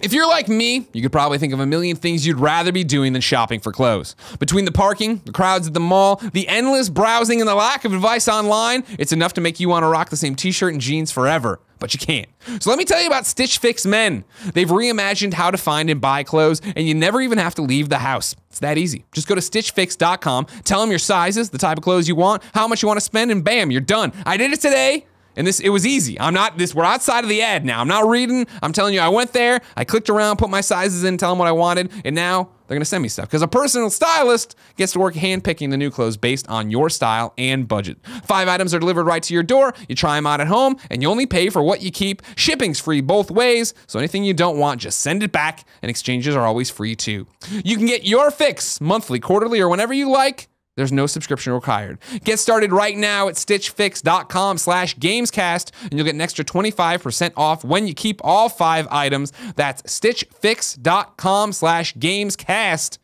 If you're like me, you could probably think of a million things you'd rather be doing than shopping for clothes. Between the parking, the crowds at the mall, the endless browsing, and the lack of advice online, it's enough to make you want to rock the same t-shirt and jeans forever. But you can't. So let me tell you about Stitch Fix Men. They've reimagined how to find and buy clothes, and you never even have to leave the house. It's that easy. Just go to stitchfix.com, tell them your sizes, the type of clothes you want, how much you want to spend, and bam, you're done. I did it today. And it was easy. We're outside of the ad now. I'm not reading. I'm telling you, I went there, I clicked around, put my sizes in, tell them what I wanted, and now they're gonna send me stuff. Because a personal stylist gets to work handpicking the new clothes based on your style and budget. 5 items are delivered right to your door. You try them out at home, and you only pay for what you keep. Shipping's free both ways, so anything you don't want, just send it back, and exchanges are always free too. You can get your fix monthly, quarterly, or whenever you like. There's no subscription required. Get started right now at stitchfix.com/gamescast, and you'll get an extra 25% off when you keep all 5 items. That's stitchfix.com/gamescast.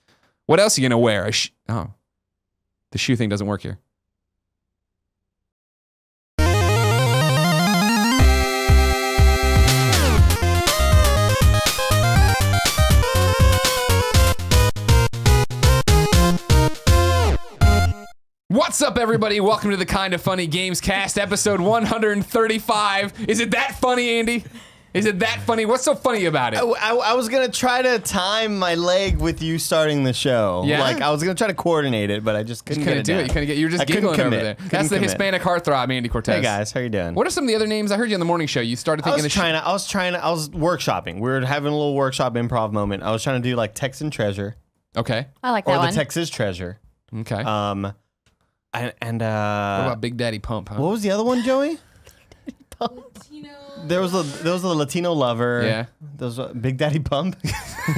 What else are you gonna wear? Oh, the shoe thing doesn't work here. What's up, everybody? Welcome to the Kind of Funny Gamescast, episode 135. Is it that funny, Andy? Is it that funny? What's so funny about it? I was going to try to time my leg with you starting the show. Yeah? Like, I was going to try to coordinate it, but I just couldn't get it do done. it. You were just giggling over there. That's the Hispanic heartthrob, Andy Cortez. Hey, guys. How you doing? What are some of the other names? I heard you on the morning show. You started thinking I was workshopping. We were having a little workshop improv moment. I was trying to do, like, Texan Treasure. Okay. I like that one. Or the Texas Treasure. Okay. What about Big Daddy Pump, huh? What was the other one, Joey? There was the Latino lover. Yeah. There was Big Daddy Pump.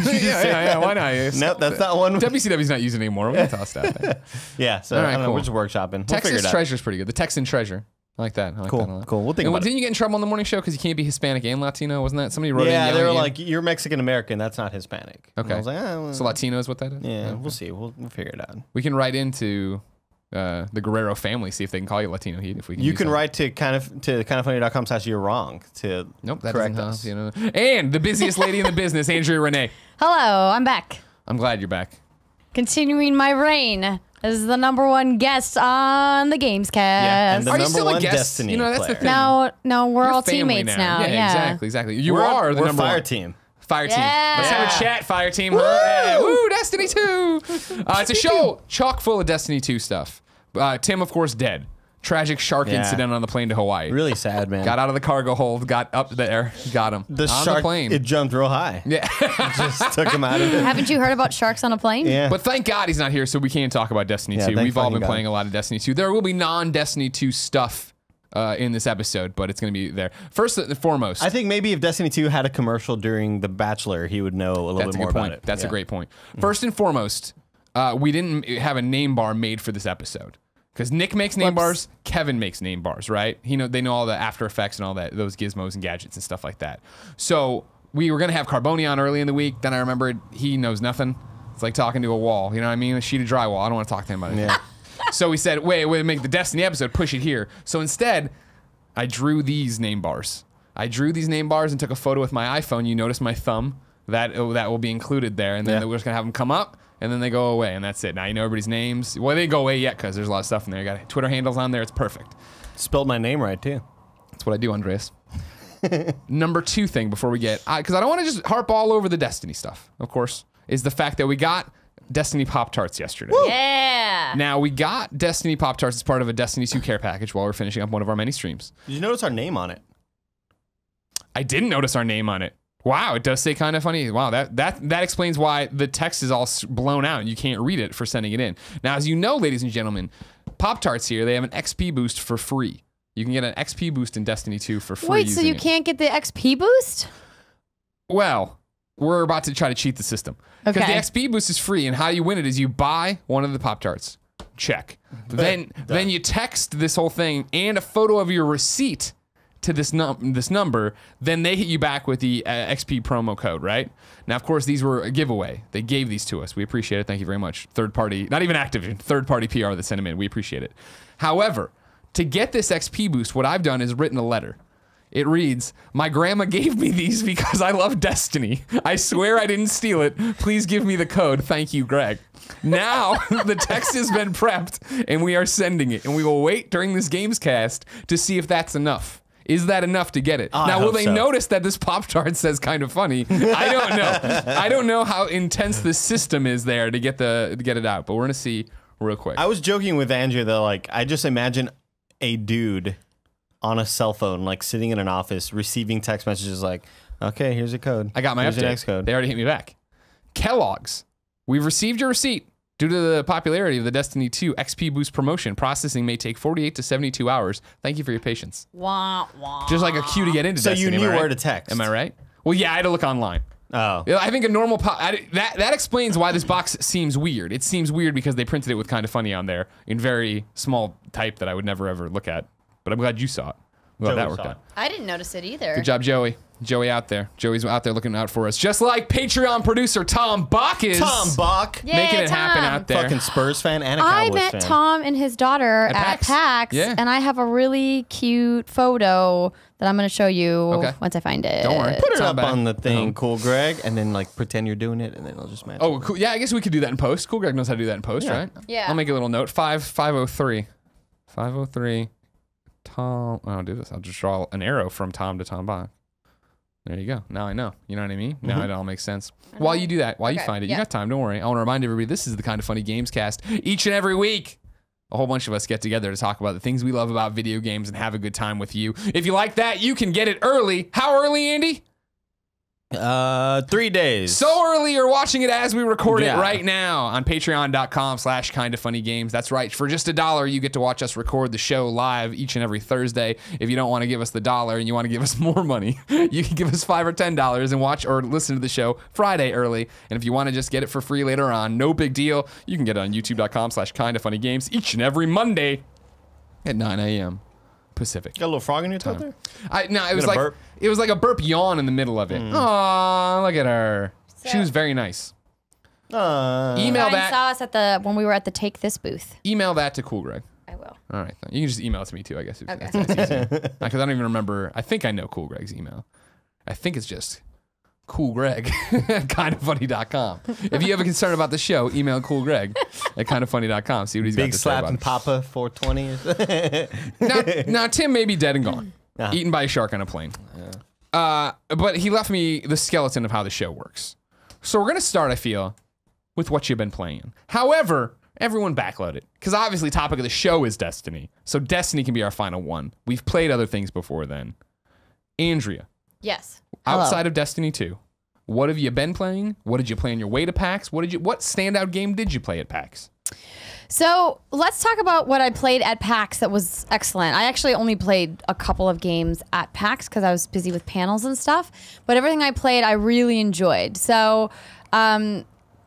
yeah. Why not? Nope, that's not one. WCW's not using it anymore. We're going to toss that. Yeah, so right, I don't know. cool. We're just workshopping. Texas Treasure's pretty good. The Texan Treasure. I like that. I like that a lot. Cool. We'll think about it. Didn't you get in trouble on the morning show because you can't be Hispanic and Latino? Wasn't that somebody wrote in? Yeah, they were like, "You're Mexican American. That's not Hispanic." Okay. And I was like, well, so Latino is what that is? Yeah, Okay. we'll see. We'll figure it out. We can write into the Guerrero family, see if they can call you Latino Heat. If we can, you can write to kindoffunny.com/you're wrong to nope, that correct doesn't us. You know. And the busiest lady in the business, Andrea Renee. Hello, I'm back. I'm glad you're back. Continuing my reign as the #1 guest on the Gamescast. Yeah, and the Are you number still a one guest? Destiny You know, that's the player. thing. No, we're You're all family teammates now. Yeah, exactly. You We're are the we're number fire one. team. Fire team. Yeah. Let's have a chat, Fire team. Huh? Yeah. Woo, Destiny 2. It's a show chock full of Destiny 2 stuff. Tim, of course, dead. Tragic shark incident on the plane to Hawaii. Really sad, man. Got out of the cargo hold, got up there, got him. The on shark, the plane. it jumped real high. Yeah. Just took him out of it. Haven't you heard about sharks on a plane? Yeah. But thank God he's not here, so we can talk about Destiny 2. thank We've all fucking been God. playing a lot of Destiny 2. There will be non-Destiny 2 stuff in this episode, but it's going to be there. First and foremost, I think maybe if Destiny 2 had a commercial during The Bachelor, he would know a little bit more about it. That's a Yeah. great point. First and foremost, we didn't have a name bar made for this episode. Because Nick makes name bars, Kevin makes name bars, right? They know all the After Effects and all that, those gizmos and gadgets and stuff like that. So we were gonna have Carboni on early in the week. Then I remembered he knows nothing. It's like talking to a wall. You know what I mean? A sheet of drywall. I don't want to talk to him about it. Yeah. So we said, wait, make the Destiny episode, push it here. So instead, I drew these name bars. I drew these name bars and took a photo with my iPhone. You notice my thumb. That will be included there. And then we're just gonna have them come up. And then they go away, and that's it. Now you know everybody's names. Well, they didn't go away yet because there's a lot of stuff in there. You got Twitter handles on there. It's perfect. Spelled my name right, too. That's what I do, Andreas. Number 2 thing before we get... Because I don't want to just harp all over the Destiny stuff, of course, is the fact that we got Destiny Pop-Tarts yesterday. Woo! Yeah. Now, we got Destiny Pop-Tarts as part of a Destiny 2 care package while we're finishing up one of our many streams. Did you notice our name on it? I didn't notice our name on it. Wow, it does say kind of funny. Wow, that explains why the text is all blown out and you can't read it for sending it in. Now, as you know, ladies and gentlemen, Pop-Tarts here, they have an XP boost for free. You can get an XP boost in Destiny 2 for free. Wait, so you can't get the XP boost? Well, we're about to try to cheat the system. Because the XP boost is free, and how you win it is you buy one of the Pop-Tarts. Check. Then you text this whole thing and a photo of your receipt to this number, then they hit you back with the XP promo code, right? Now, of course, these were a giveaway. They gave these to us. We appreciate it. Thank you very much. Third party, not even Activision, third party PR that sent them in. We appreciate it. However, To get this XP boost, what I've done is written a letter. It reads, "My grandma gave me these because I love Destiny. I swear I didn't steal it. Please give me the code. Thank you, Greg." Now, the text has been prepped, and we are sending it. And we will wait during this Gamescast to see if that's enough. Is that enough to get it? Oh, now, I will hope they so. notice that this pop chart says kind of funny? I don't know. I don't know how intense the system is there to get it out, but we're going to see real quick. I was joking with Andrea that like I just imagine a dude on a cell phone, like sitting in an office, receiving text messages like, "Okay, here's a code. I got my here's update. your next code." They already hit me back. Kellogg's. We've received your receipt. Due to the popularity of the Destiny 2 XP Boost promotion, processing may take 48 to 72 hours. Thank you for your patience. Wah, wah. Just like a cue to get into So Destiny. you knew am I right? where to text. Am I right? Well, yeah, I had to look online. Oh. Yeah, I think a normal that explains why this box seems weird. It seems weird because they printed it with kind of funny on there in very small type that I would never ever look at. But I'm glad you saw it. I'm glad Joey that worked saw out. it. I didn't notice it either. Good job, Joey. Joey out there. Joey's out there looking out for us. Just like Patreon producer Tom Bach is. Tom Bach. Yeah, making it happen Tom. out there. Fucking Spurs fan and a I Cowboys met fan. Tom and his daughter at PAX? PAX, Yeah. and I have a really cute photo that I'm going to show you Okay. once I find it. Don't worry. Put it Tom up Bach. on the thing, Cool Greg, and then like pretend you're doing it, and then I'll just match. Oh, cool. Yeah, I guess we could do that in post. Cool Greg knows how to do that in post, Yeah. right? Yeah. I'll make a little note. 503. 503. Tom. I'll do this. I'll just draw an arrow from Tom to Tom Bach. There you go. Now I know. You know what I mean? Now it all makes sense. While you do that, while you Okay, find it, you yeah. got time. Don't worry. I want to remind everybody this is the Kind of Funny Gamescast. Each and every week, a whole bunch of us get together to talk about the things we love about video games and have a good time with you. If you like that, you can get it early. How early, Andy? 3 days. So early, you're watching it as we record it Yeah. right now on patreon.com/kindoffunnygames. That's right. For just $1, you get to watch us record the show live each and every Thursday. If you don't want to give us the $1 and you want to give us more money, you can give us $5 or $10 and watch or listen to the show Friday early. And if you want to just get it for free later on, no big deal. You can get it on youtube.com/kindoffunnygames each and every Monday at 9 a.m. Pacific. Got a little frog in your throat there? No, it was gonna like burp? it was like a burp yawn in the middle of it. Aw, look at her. She was very nice. Email Brian that. saw us when we were at the Take This booth. Email that to Cool Greg. I will. All right, then. You can just email it to me too, I guess. Okay. That's easier. Because I don't even remember. I think I know Cool Greg's email. I think it's just coolgreg at kindoffunny.com. If you have a concern about the show, email Cool Greg at kindoffunny.com. See what he's got Big to say slap about and it. Papa 420. Now, Tim may be dead and gone, Uh-huh. eaten by a shark on a plane. But he left me the skeleton of how the show works. So we're going to start, I feel, with what you've been playing. However, everyone backload it. Because obviously topic of the show is Destiny. So Destiny can be our final one. We've played other things before then. Andrea, Yes. Hello. outside of Destiny 2, what have you been playing? What did you play on your way to PAX? What standout game did you play at PAX? So let's talk about what I played at PAX that was excellent. I actually only played a couple of games at PAX because I was busy with panels and stuff. But everything I played, I really enjoyed. So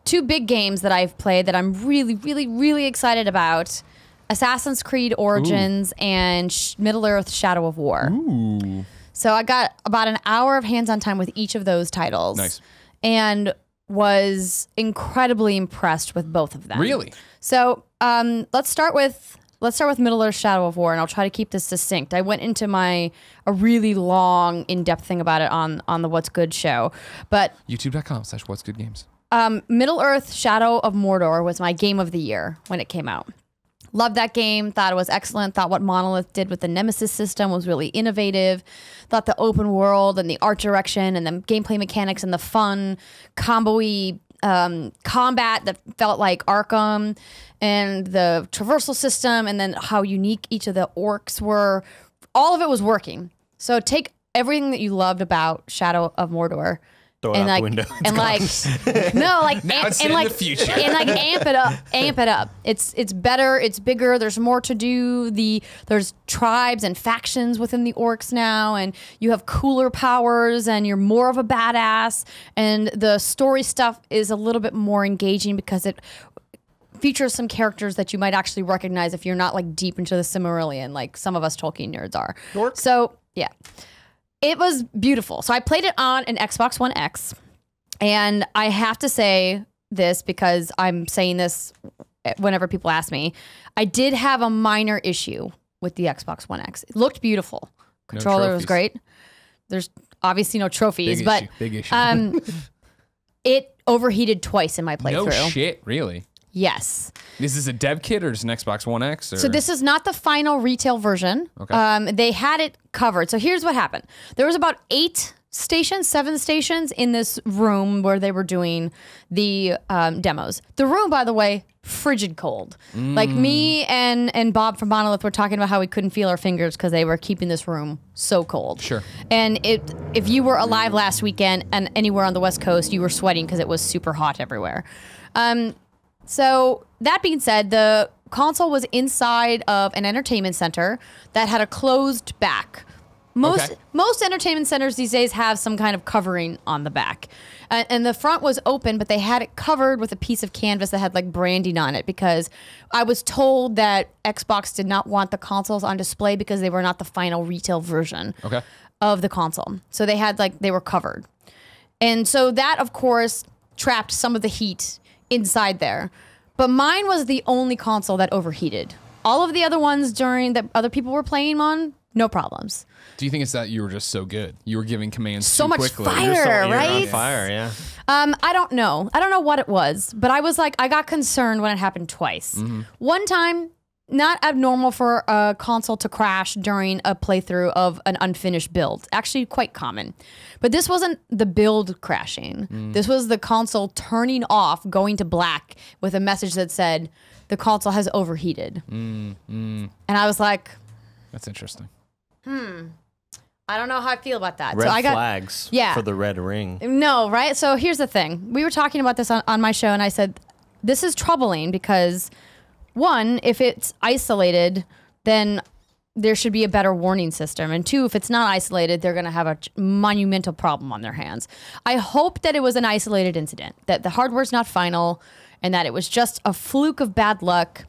two big games that I've played that I'm really, really, really excited about. Assassin's Creed Origins and Middle-earth Shadow of War. Ooh. So I got about an hour of hands-on time with each of those titles. Nice. And was incredibly impressed with both of them. Really? So let's start with Middle-earth Shadow of War, and I'll try to keep this succinct. I went into a really long, in-depth thing about it on the What's Good show, but YouTube.com/what'sgoodgames. Middle-earth Shadow of Mordor was my game of the year when it came out. Loved that game, thought it was excellent, thought what Monolith did with the Nemesis system was really innovative, thought the open world and the art direction and the gameplay mechanics and the fun combo-y combat that felt like Arkham and the traversal system and then how unique each of the orcs were, all of it was working. So take everything that you loved about Shadow of Mordor Throw it and out like, the window. and like, no, like, Now it's and in like, the future. and like amp it up. It's better. It's bigger. There's more to do. There's tribes and factions within the orcs now, and you have cooler powers, and you're more of a badass. And the story stuff is a little bit more engaging because it features some characters that you might actually recognize if you're not like deep into the Silmarillion, like some of us Tolkien nerds are. So yeah. It was beautiful. So I played it on an Xbox One X, and I have to say this because I'm saying this whenever people ask me. I did have a minor issue with the Xbox One X. It looked beautiful. Controller was great. There's obviously no trophies, Big issue. It overheated twice in my playthrough. No shit, really? Yes. Is this a dev kit or is it an Xbox One X? Or? So this is not the final retail version. Okay. They had it covered. So here's what happened. There was about 7 stations in this room where they were doing the demos. The room, by the way, frigid cold. Like me and Bob from Monolith were talking about how we couldn't feel our fingers because they were keeping this room so cold. Sure. And if you were alive last weekend and anywhere on the West Coast, you were sweating because it was super hot everywhere. So that being said, the console was inside of an entertainment center that had a closed back. Most entertainment centers these days have some kind of covering on the back. And the front was open, but they had it covered with a piece of canvas that had like branding on it because I was told that Xbox did not want the consoles on display because they were not the final retail version of the console. So they were covered. And so that, of course, trapped some of the heat inside there. But mine was the only console that overheated. All of the other ones that other people were playing on, no problems. Do you think it's that you were just so good? You were giving commands so too much quickly. fire, right? You're on fire, yeah. I don't know. I don't know what it was, but I was like, I got concerned when it happened twice. One time, not abnormal for a console to crash during a playthrough of an unfinished build. Actually, quite common. But this wasn't the build crashing. This was the console turning off, going to black with a message that said, the console has overheated. And I was like... That's interesting. I don't know how I feel about that. Red so I got flags for the red ring. No, right? So here's the thing. We were talking about this on my show, and I said, this is troubling because, one, if it's isolated, then there should be a better warning system. And two, if it's not isolated, they're going to have a monumental problem on their hands. I hope that it was an isolated incident, that the hardware's not final, and that it was just a fluke of bad luck.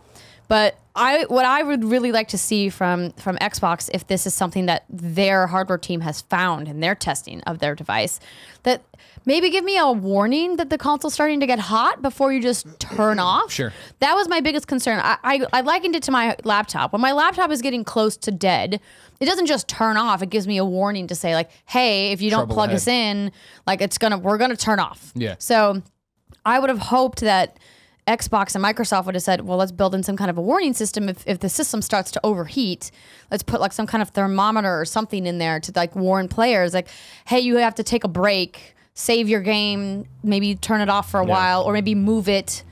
But what I would really like to see from Xbox, if this is something that their hardware team has found in their testing of their device, that maybe give me a warning that the console's starting to get hot before you just turn off. Sure. That was my biggest concern. I likened it to my laptop. When my laptop is getting close to dead, it doesn't just turn off. It gives me a warning to say, like, hey, if you don't plug us in, like we're gonna turn off. Yeah. So I would have hoped that Xbox and Microsoft would have said, well, let's build in some kind of a warning system. If the system starts to overheat, let's put like some kind of thermometer or something in there to like warn players, like, hey, you have to take a break, save your game, maybe turn it off for a while, or maybe move it,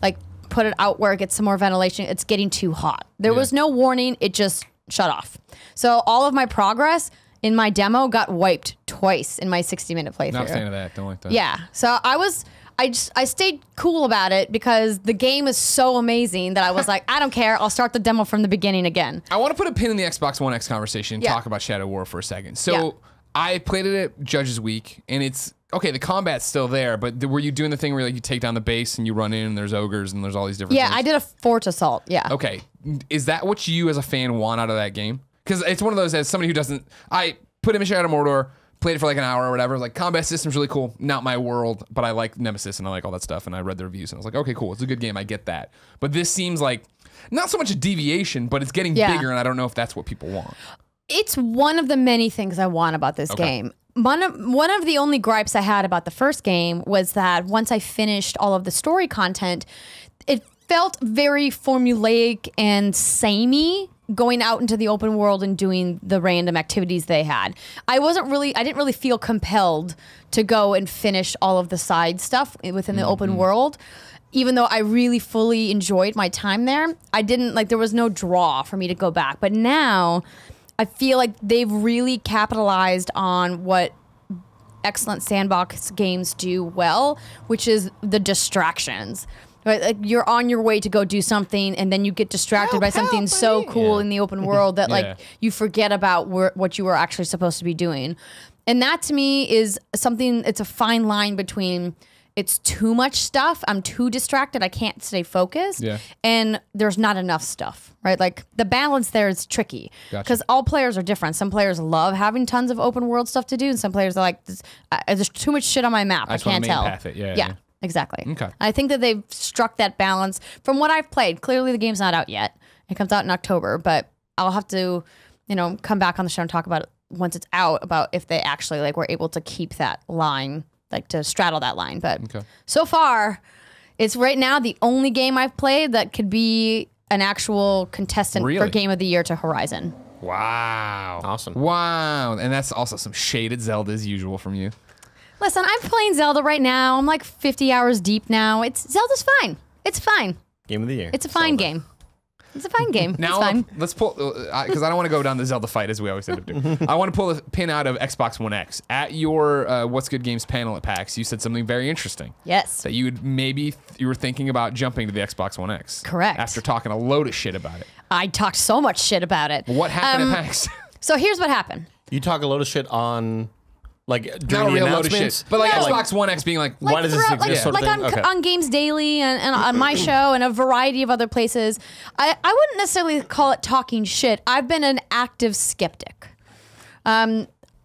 like put it out where it gets some more ventilation. It's getting too hot. There was no warning. It just shut off. So all of my progress in my demo got wiped twice in my 60-minute playthrough. Not a fan of that. Don't like that. Yeah. So I stayed cool about it because the game is so amazing that I was like, I don't care. I'll start the demo from the beginning again. I want to put a pin in the Xbox One X conversation and talk about Shadow War for a second. So I played it at Judges Week, and it's, okay, the combat's still there, but were you doing the thing where like you take down the base and you run in and there's ogres and there's all these different things? I did a fort assault, Okay. Is that what you as a fan want out of that game? Because it's one of those, as somebody who doesn't, I put in Shadow Mordor, played it for like an hour or whatever. Like, combat system's really cool. Not my world, but I like Nemesis and I like all that stuff. And I read the reviews and I was like, okay, cool. It's a good game. I get that. But this seems like not so much a deviation, but it's getting bigger. And I don't know if that's what people want. It's one of the many things I want about this game. One of the only gripes I had about the first game was that once I finished all of the story content, it felt very formulaic and samey, going out into the open world and doing the random activities they had. I didn't really feel compelled to go and finish all of the side stuff within the open world. Even though I really fully enjoyed my time there, there was no draw for me to go back. But now I feel like they've really capitalized on what excellent sandbox games do well, which is the distractions. Right, like you're on your way to go do something, and then you get distracted by something so cool in the open world that like you forget about what you were actually supposed to be doing. And that to me is something. It's a fine line between it's too much stuff, I'm too distracted, I can't stay focused, and there's not enough stuff. Right, like the balance there is tricky because all players are different. Some players love having tons of open world stuff to do, and some players are like, there's too much shit on my map. I can't tell. Yeah. Exactly. Okay. I think that they've struck that balance from what I've played. Clearly, the game's not out yet. It comes out in October, but I'll have to, come back on the show and talk about it once it's out, about if they actually like were able to keep that line, like to straddle that line. But so far, it's right now the only game I've played that could be an actual contestant for Game of the Year to Horizon. Wow. Awesome. Wow. And that's also some shaded Zelda as usual from you. Listen, I'm playing Zelda right now. I'm like 50 hours deep now. Zelda's fine. It's fine. Game of the Year. It's a fine game. It's a fine game. Now, it's fine. let's pull, because I don't want to go down the Zelda fight as we always end up doing. I want to pull a pin out of Xbox One X. At your What's Good Games panel at PAX, you said something very interesting. Yes. That you were thinking about jumping to the Xbox One X. Correct. After talking a load of shit about it. I talked so much shit about it. What happened at PAX? So here's what happened. You talk a load of shit on, like, Not during a the real load of announcements? shit. But like No. Xbox One X being like, Why does this throughout, exist sort of like thing? on Games Daily and on my show and a variety of other places. I wouldn't necessarily call it talking shit. I've been an active skeptic.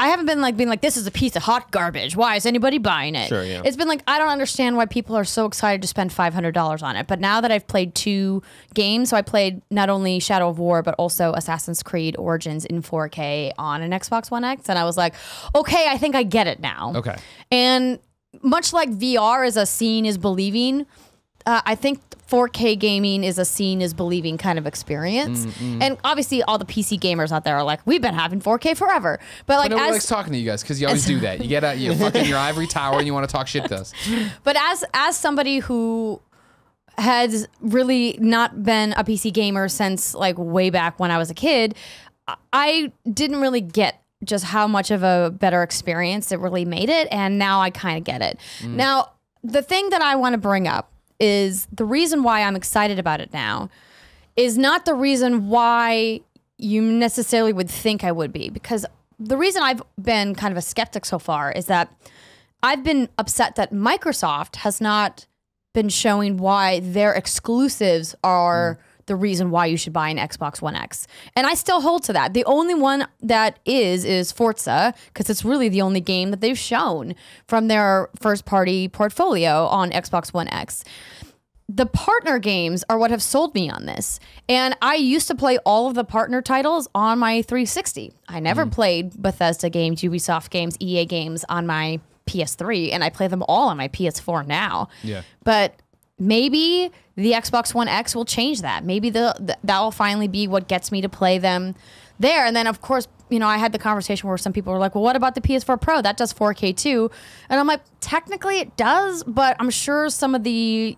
I haven't been like being like, this is a piece of hot garbage. Why is anybody buying it? Sure, yeah. It's been like, I don't understand why people are so excited to spend $500 on it. But now that I've played 2 games, so I played not only Shadow of War, but also Assassin's Creed Origins in 4K on an Xbox One X. And I was like, okay, I think I get it now. okay. And much like VR is a seeing is believing, I think 4K gaming is a seeing is believing kind of experience. And obviously all the PC gamers out there are like, we've been having 4K forever. But like, Nobody likes talking to you guys because you always do that. You get out, you fucking your ivory tower and you want to talk shit to us. But as somebody who has really not been a PC gamer since like way back when I was a kid, I didn't really get just how much of a better experience it really made it. And now I kind of get it. Now, the thing that I want to bring up is the reason why I'm excited about it now is not the reason why you necessarily would think I would be. Because the reason I've been kind of a skeptic so far is that I've been upset that Microsoft has not been showing why their exclusives are the reason why you should buy an Xbox One X. And I still hold to that. The only one that is Forza, because it's really the only game that they've shown from their first party portfolio on Xbox One X. The partner games are what have sold me on this. And I used to play all of the partner titles on my 360. I never played Bethesda games, Ubisoft games, EA games on my PS3, and I play them all on my PS4 now. Yeah. But maybe the Xbox One X will change that. Maybe that will finally be what gets me to play them there. And then, of course, I had the conversation where some people were like, well, what about the PS4 Pro? That does 4K too. And I'm like, technically it does, but I'm sure some of the,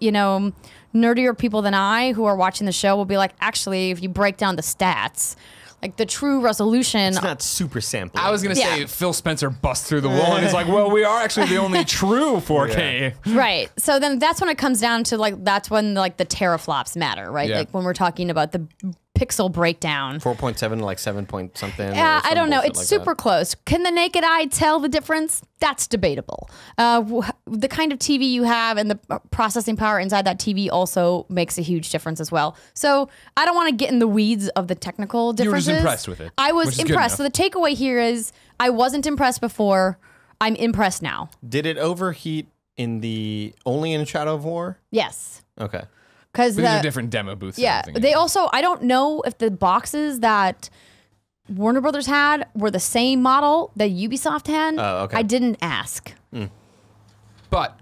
nerdier people than I who are watching the show will be like, actually, if you break down the stats, like the true resolution. It's not super sampling. I was going to say Phil Spencer busts through the wall and he's like, well, we are actually the only true 4K. Right. So then that's when it comes down to like, that's when like the teraflops matter, right? Yeah. Like when we're talking about the pixel breakdown. 4.7 to like 7 point something. Yeah, I don't know. It's like super that. close. Can the naked eye tell the difference? That's debatable. The kind of TV you have and the processing power inside that TV also makes a huge difference as well. So I don't want to get in the weeds of the technical differences. You were just impressed with it. I which was is good impressed. So enough. the takeaway here is I wasn't impressed before. I'm impressed now. Did it overheat only in Shadow of War? Yes. Okay. Because These are different demo booths. and yeah, everything. they also, I don't know if the boxes that Warner Brothers had were the same model that Ubisoft had. Oh, okay. I didn't ask. But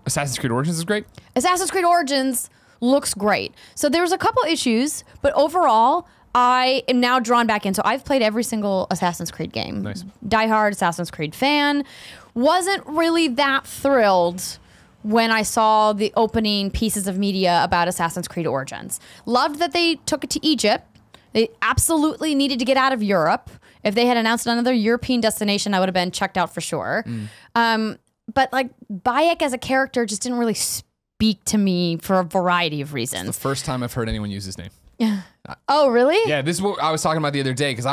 Assassin's Creed Origins is great. Assassin's Creed Origins looks great. So there's a couple issues, but overall, I am now drawn back in. So I've played every single Assassin's Creed game. Nice. Diehard Assassin's Creed fan. Wasn't really that thrilled when I saw the opening pieces of media about Assassin's Creed Origins. Loved that they took it to Egypt. They absolutely needed to get out of Europe. If they had announced another European destination, I would have been checked out for sure. But like Bayek as a character just didn't really speak to me for a variety of The reasons. first time I've heard anyone use his name. Oh, really? Yeah, this is what I was talking about the other day because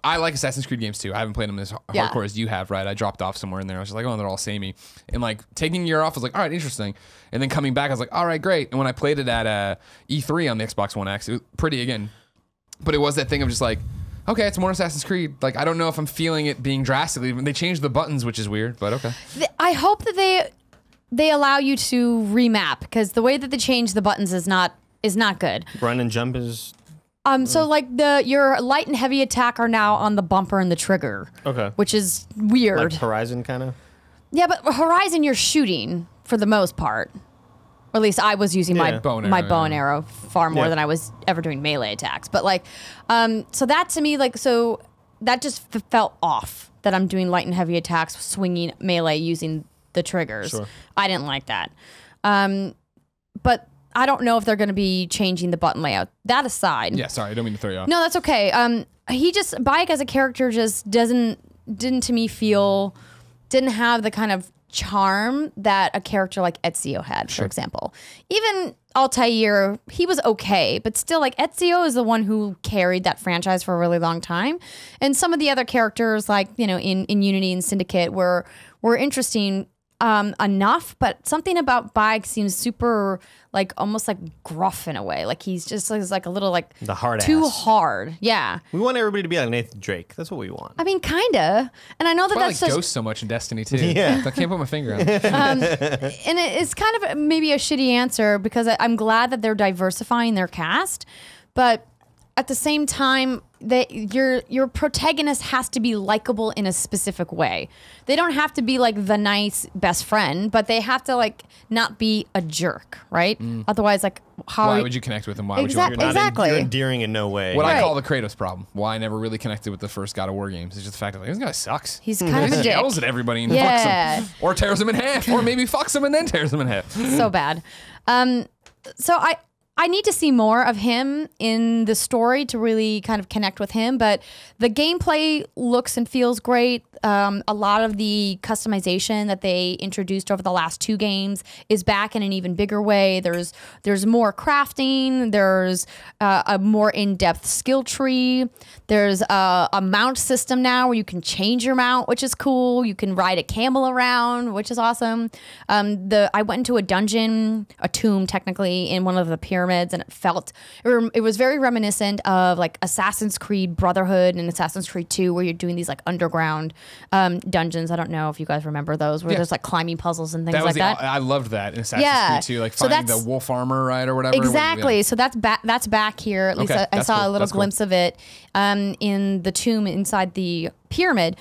I like Assassin's Creed games too. I haven't played them as Yeah. hardcore as you have, right? I dropped off somewhere in there. I was just like, oh, they're all samey. And like taking a year off, I was like, all right, interesting. And then coming back, I was like, all right, great. And when I played it at E3 on the Xbox One X, it was pretty again. But it was that thing of just like, okay, it's more Assassin's Creed. Like, I don't know if I'm feeling it being drastically. They changed the buttons, which is weird, but okay. I hope that they allow you to remap because the way that they change the buttons is not good. Run and jump is So like your light and heavy attack are now on the bumper and the trigger. Okay. Which is weird. Like Horizon kind of? Yeah, but Horizon you're shooting for the most part. Or at least I was using my bow and arrow far more than I was ever doing melee attacks. But like, so that to me, like, so that just felt off that I'm doing light and heavy attacks, swinging melee using the triggers. Sure. I didn't like that. But I don't know if they're going to be changing the button layout. That aside. Yeah, sorry, I don't mean to throw you off. No, that's okay. Bayek as a character just didn't to me didn't have the kind of charm that a character like Ezio had, for example. Even Altair, he was okay, but still, like, Ezio is the one who carried that franchise for a really long time. And some of the other characters, like, you know, in Unity and Syndicate were interesting enough, but something about Bayek seems super, like, almost like gruff in a way. Like he's just like a little like the hard too ass. hard. Yeah. We want everybody to be like Nathan Drake. That's what we want. I mean, kinda. And I know That's why that's I like just Ghost so much in Destiny too. Yeah. I can't put my finger on it. and it's kind of maybe a shitty answer because I'm glad that they're diversifying their cast, but at the same time, your protagonist has to be likable in a specific way. They don't have to be like the nice best friend, but they have to like not be a jerk, right? Otherwise, like Why would you connect with him? Why would you want to Exactly. You're endearing in no way. What I Right. call the Kratos problem. Why I never really connected with the first God of War games is just the fact that like, this guy sucks. He's kind of a He dick. yells at everybody and Yeah. fucks them. Or tears them in half. Or maybe fucks them and then tears them in half. So bad. So I need to see more of him in the story to really kind of connect with him, but the gameplay looks and feels great. A lot of the customization that they introduced over the last 2 games is back in an even bigger way. There's more crafting. There's a more in-depth skill tree. There's a mount system now where you can change your mount, which is cool. You can ride a camel around, which is awesome. I went into a dungeon, a tomb technically, in one of the pyramids, and it was very reminiscent of like Assassin's Creed Brotherhood and Assassin's Creed 2, where you're doing these like underground dungeons. I don't know if you guys remember those, where there's like climbing puzzles and things like that. I loved that in Assassin's Creed 2, like So finding the that's- wolf armor, right, or whatever. Exactly. Yeah. So that's back here. At least Okay, I that's saw cool. a little That's cool. glimpse of it in the tomb inside the pyramid.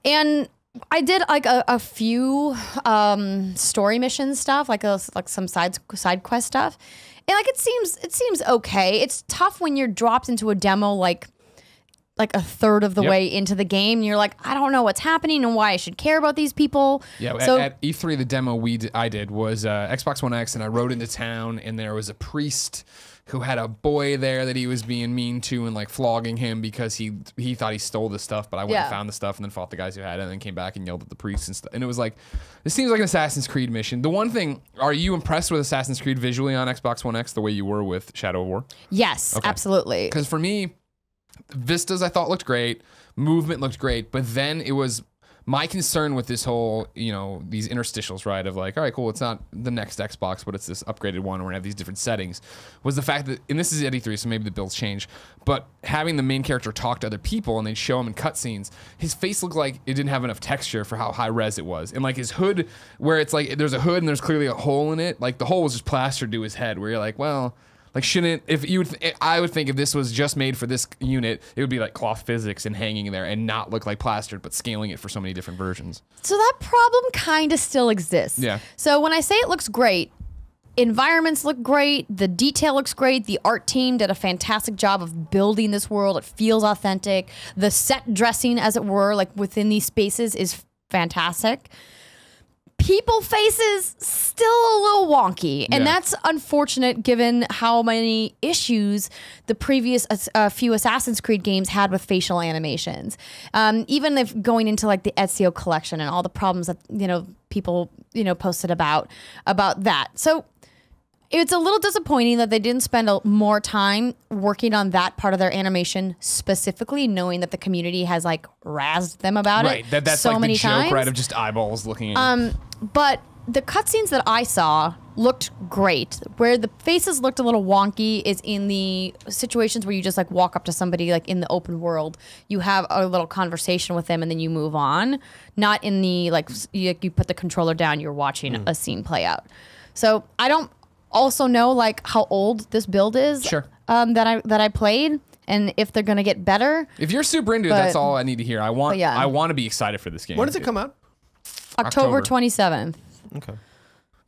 And I did like a few story mission stuff, like some side quest stuff. And like it seems okay. It's tough when you're dropped into a demo like a third of the way into the game, and you're like, I don't know what's happening and why I should care about these people. Yeah, so at E3, the demo I did was Xbox One X, and I rode into town, and there was a priest who had a boy there that he was being mean to and like flogging him because he thought he stole the stuff, but I went and found the stuff and then fought the guys who had it and then came back and yelled at the priest and stuff. And it was like, this seems like an Assassin's Creed mission. The one thing, are you impressed with Assassin's Creed visually on Xbox One X the way you were with Shadow of War? yes, absolutely. Because for me, vistas I thought looked great, movement looked great, but then it was my concern with this whole, these interstitials, right, of like, all right, cool, it's not the next Xbox, but it's this upgraded one, we're gonna have these different settings, was the fact that, and this is at E3, so maybe the builds change, but having the main character talk to other people and they'd show him in cutscenes, his face looked like it didn't have enough texture for how high res it was. And like his hood, where it's like, there's a hood and there's clearly a hole in it, like the hole was just plastered to his head, where you're like, well, like I would think if this was just made for this unit, it would be like cloth physics and hanging there and not look like plastered, but scaling it for so many different versions. So that problem kind of still exists. Yeah. So when I say it looks great, environments look great, the detail looks great, the art team did a fantastic job of building this world. It feels authentic. The set dressing, as it were, like within these spaces is fantastic. People faces still a little wonky, and that's unfortunate given how many issues the previous few Assassin's Creed games had with facial animations. Even if going into like the Ezio collection and all the problems that people posted about that. So it's a little disappointing that they didn't spend more time working on that part of their animation specifically, knowing that the community has like razzed them about Right, it that's so like many the joke, times. right, of just eyeballs looking at you. But the cutscenes that I saw looked great. Where the faces looked a little wonky is in the situations where you just like walk up to somebody like in the open world. You have a little conversation with them and then you move on. Not in the like you put the controller down, you're watching a scene play out. So I don't also know like how old this build is. Sure. That I played, and if they're gonna get better. If you're super into it, that's all I need to hear. I want to be excited for this game. When does it come out? October 27th. Okay.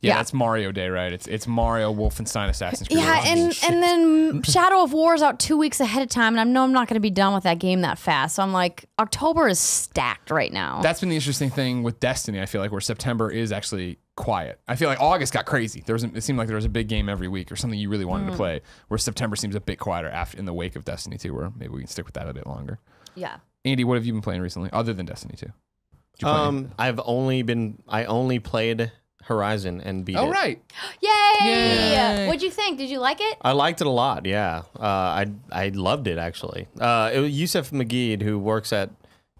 Yeah, that's Mario Day, right? It's Mario, Wolfenstein, Assassin's Creed. Yeah, and then Shadow of War is out 2 weeks ahead of time, and I know I'm not going to be done with that game that fast. So I'm like, October is stacked right now. That's been the interesting thing with Destiny. I feel like where September is actually quiet. I feel like August got crazy. It seemed like there was a big game every week or something you really wanted to play. Where September seems a bit quieter after in the wake of Destiny 2, where maybe we can stick with that a bit longer. Yeah. Andy, what have you been playing recently other than Destiny 2? I only played Horizon and beat it. Oh, right. Yay! What'd you think? Did you like it? I liked it a lot, yeah. I loved it, actually. It was Yusuf Magid, who works at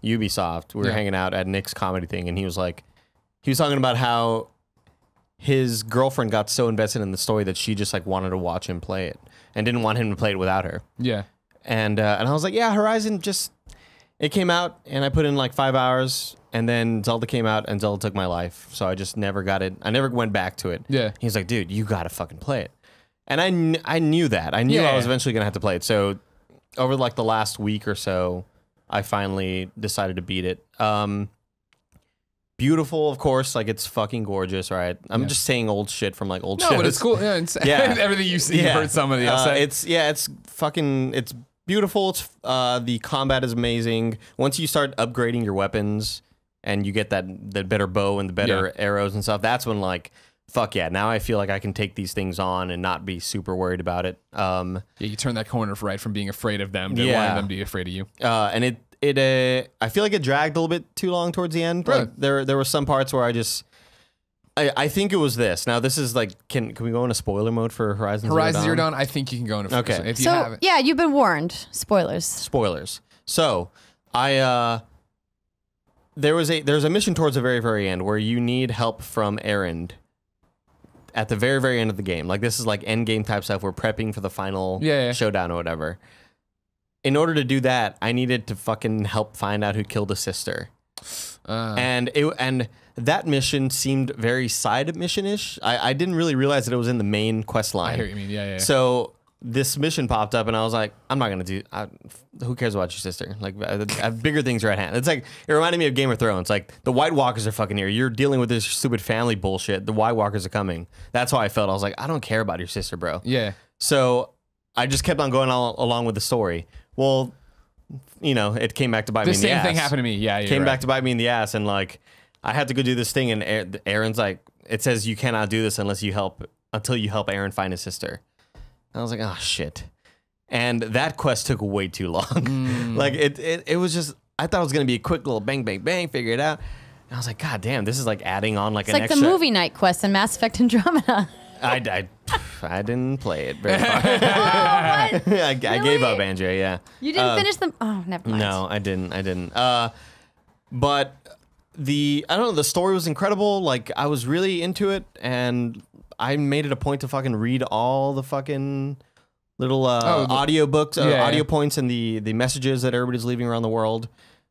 Ubisoft. We were hanging out at Nick's comedy thing, and he was talking about how his girlfriend got so invested in the story that she just like wanted to watch him play it and didn't want him to play it without her. Yeah. And I was like, yeah, Horizon it came out, and I put in like 5 hours, and then Zelda came out, and Zelda took my life. So I just never got it. I never went back to it. Yeah. He's like, dude, you gotta fucking play it. And I knew that. I knew I was eventually gonna have to play it. So over like the last week or so, I finally decided to beat it. Beautiful, of course. Like, it's fucking gorgeous, right? I'm just saying old shit from like old shows. No, but it's cool. Yeah, it's everything you see, you've heard somebody else say. It's beautiful. It's the combat is amazing. Once you start upgrading your weapons and you get the better bow and the better arrows and stuff, that's when like, fuck yeah, now I feel like I can take these things on and not be super worried about it. You turn that corner right from being afraid of them to wanting them to be afraid of you. And I feel like it dragged a little bit too long towards the end. Right. Like, there were some parts where I think it was this. Now this is like, can we go into spoiler mode for Horizon Zero Dawn? I think you can go into okay. If you have it. Yeah, you've been warned. Spoilers. So there's a mission towards the very, very end where you need help from Erend at the very, very end of the game. Like, this is like end game type stuff. We're prepping for the final showdown or whatever. In order to do that, I needed to fucking help find out who killed his sister. And that mission seemed very side mission-ish. I didn't really realize that it was in the main quest line. I hear what you mean, yeah. So this mission popped up, and I was like, I'm not going to who cares about your sister? Like, bigger things are at hand. It's like, it reminded me of Game of Thrones. Like, the White Walkers are fucking here. You're dealing with this stupid family bullshit. The White Walkers are coming. That's how I felt. I was like, I don't care about your sister, bro. Yeah. So I just kept on going along with the story. Well, you know, it came back to bite me in the ass. The same thing happened to me. Yeah, came back to bite me in the ass, and like, I had to go do this thing, and Aaron's like, it says you cannot do this until you help Aaron find his sister. And I was like, oh shit. And that quest took way too long. Like, it was just, I thought it was gonna be a quick little bang, bang, bang, figure it out. And I was like, god damn, this is like adding on like it's an like extra. the movie night quest in Mass Effect Andromeda. I didn't play it very far. Really? I gave up, Andrea. Yeah. You didn't finish them. Oh, never mind. No, I didn't. But I don't know, the story was incredible. Like, I was really into it, and I made it a point to fucking read all the fucking little audio books, audio points, and the messages that everybody's leaving around the world.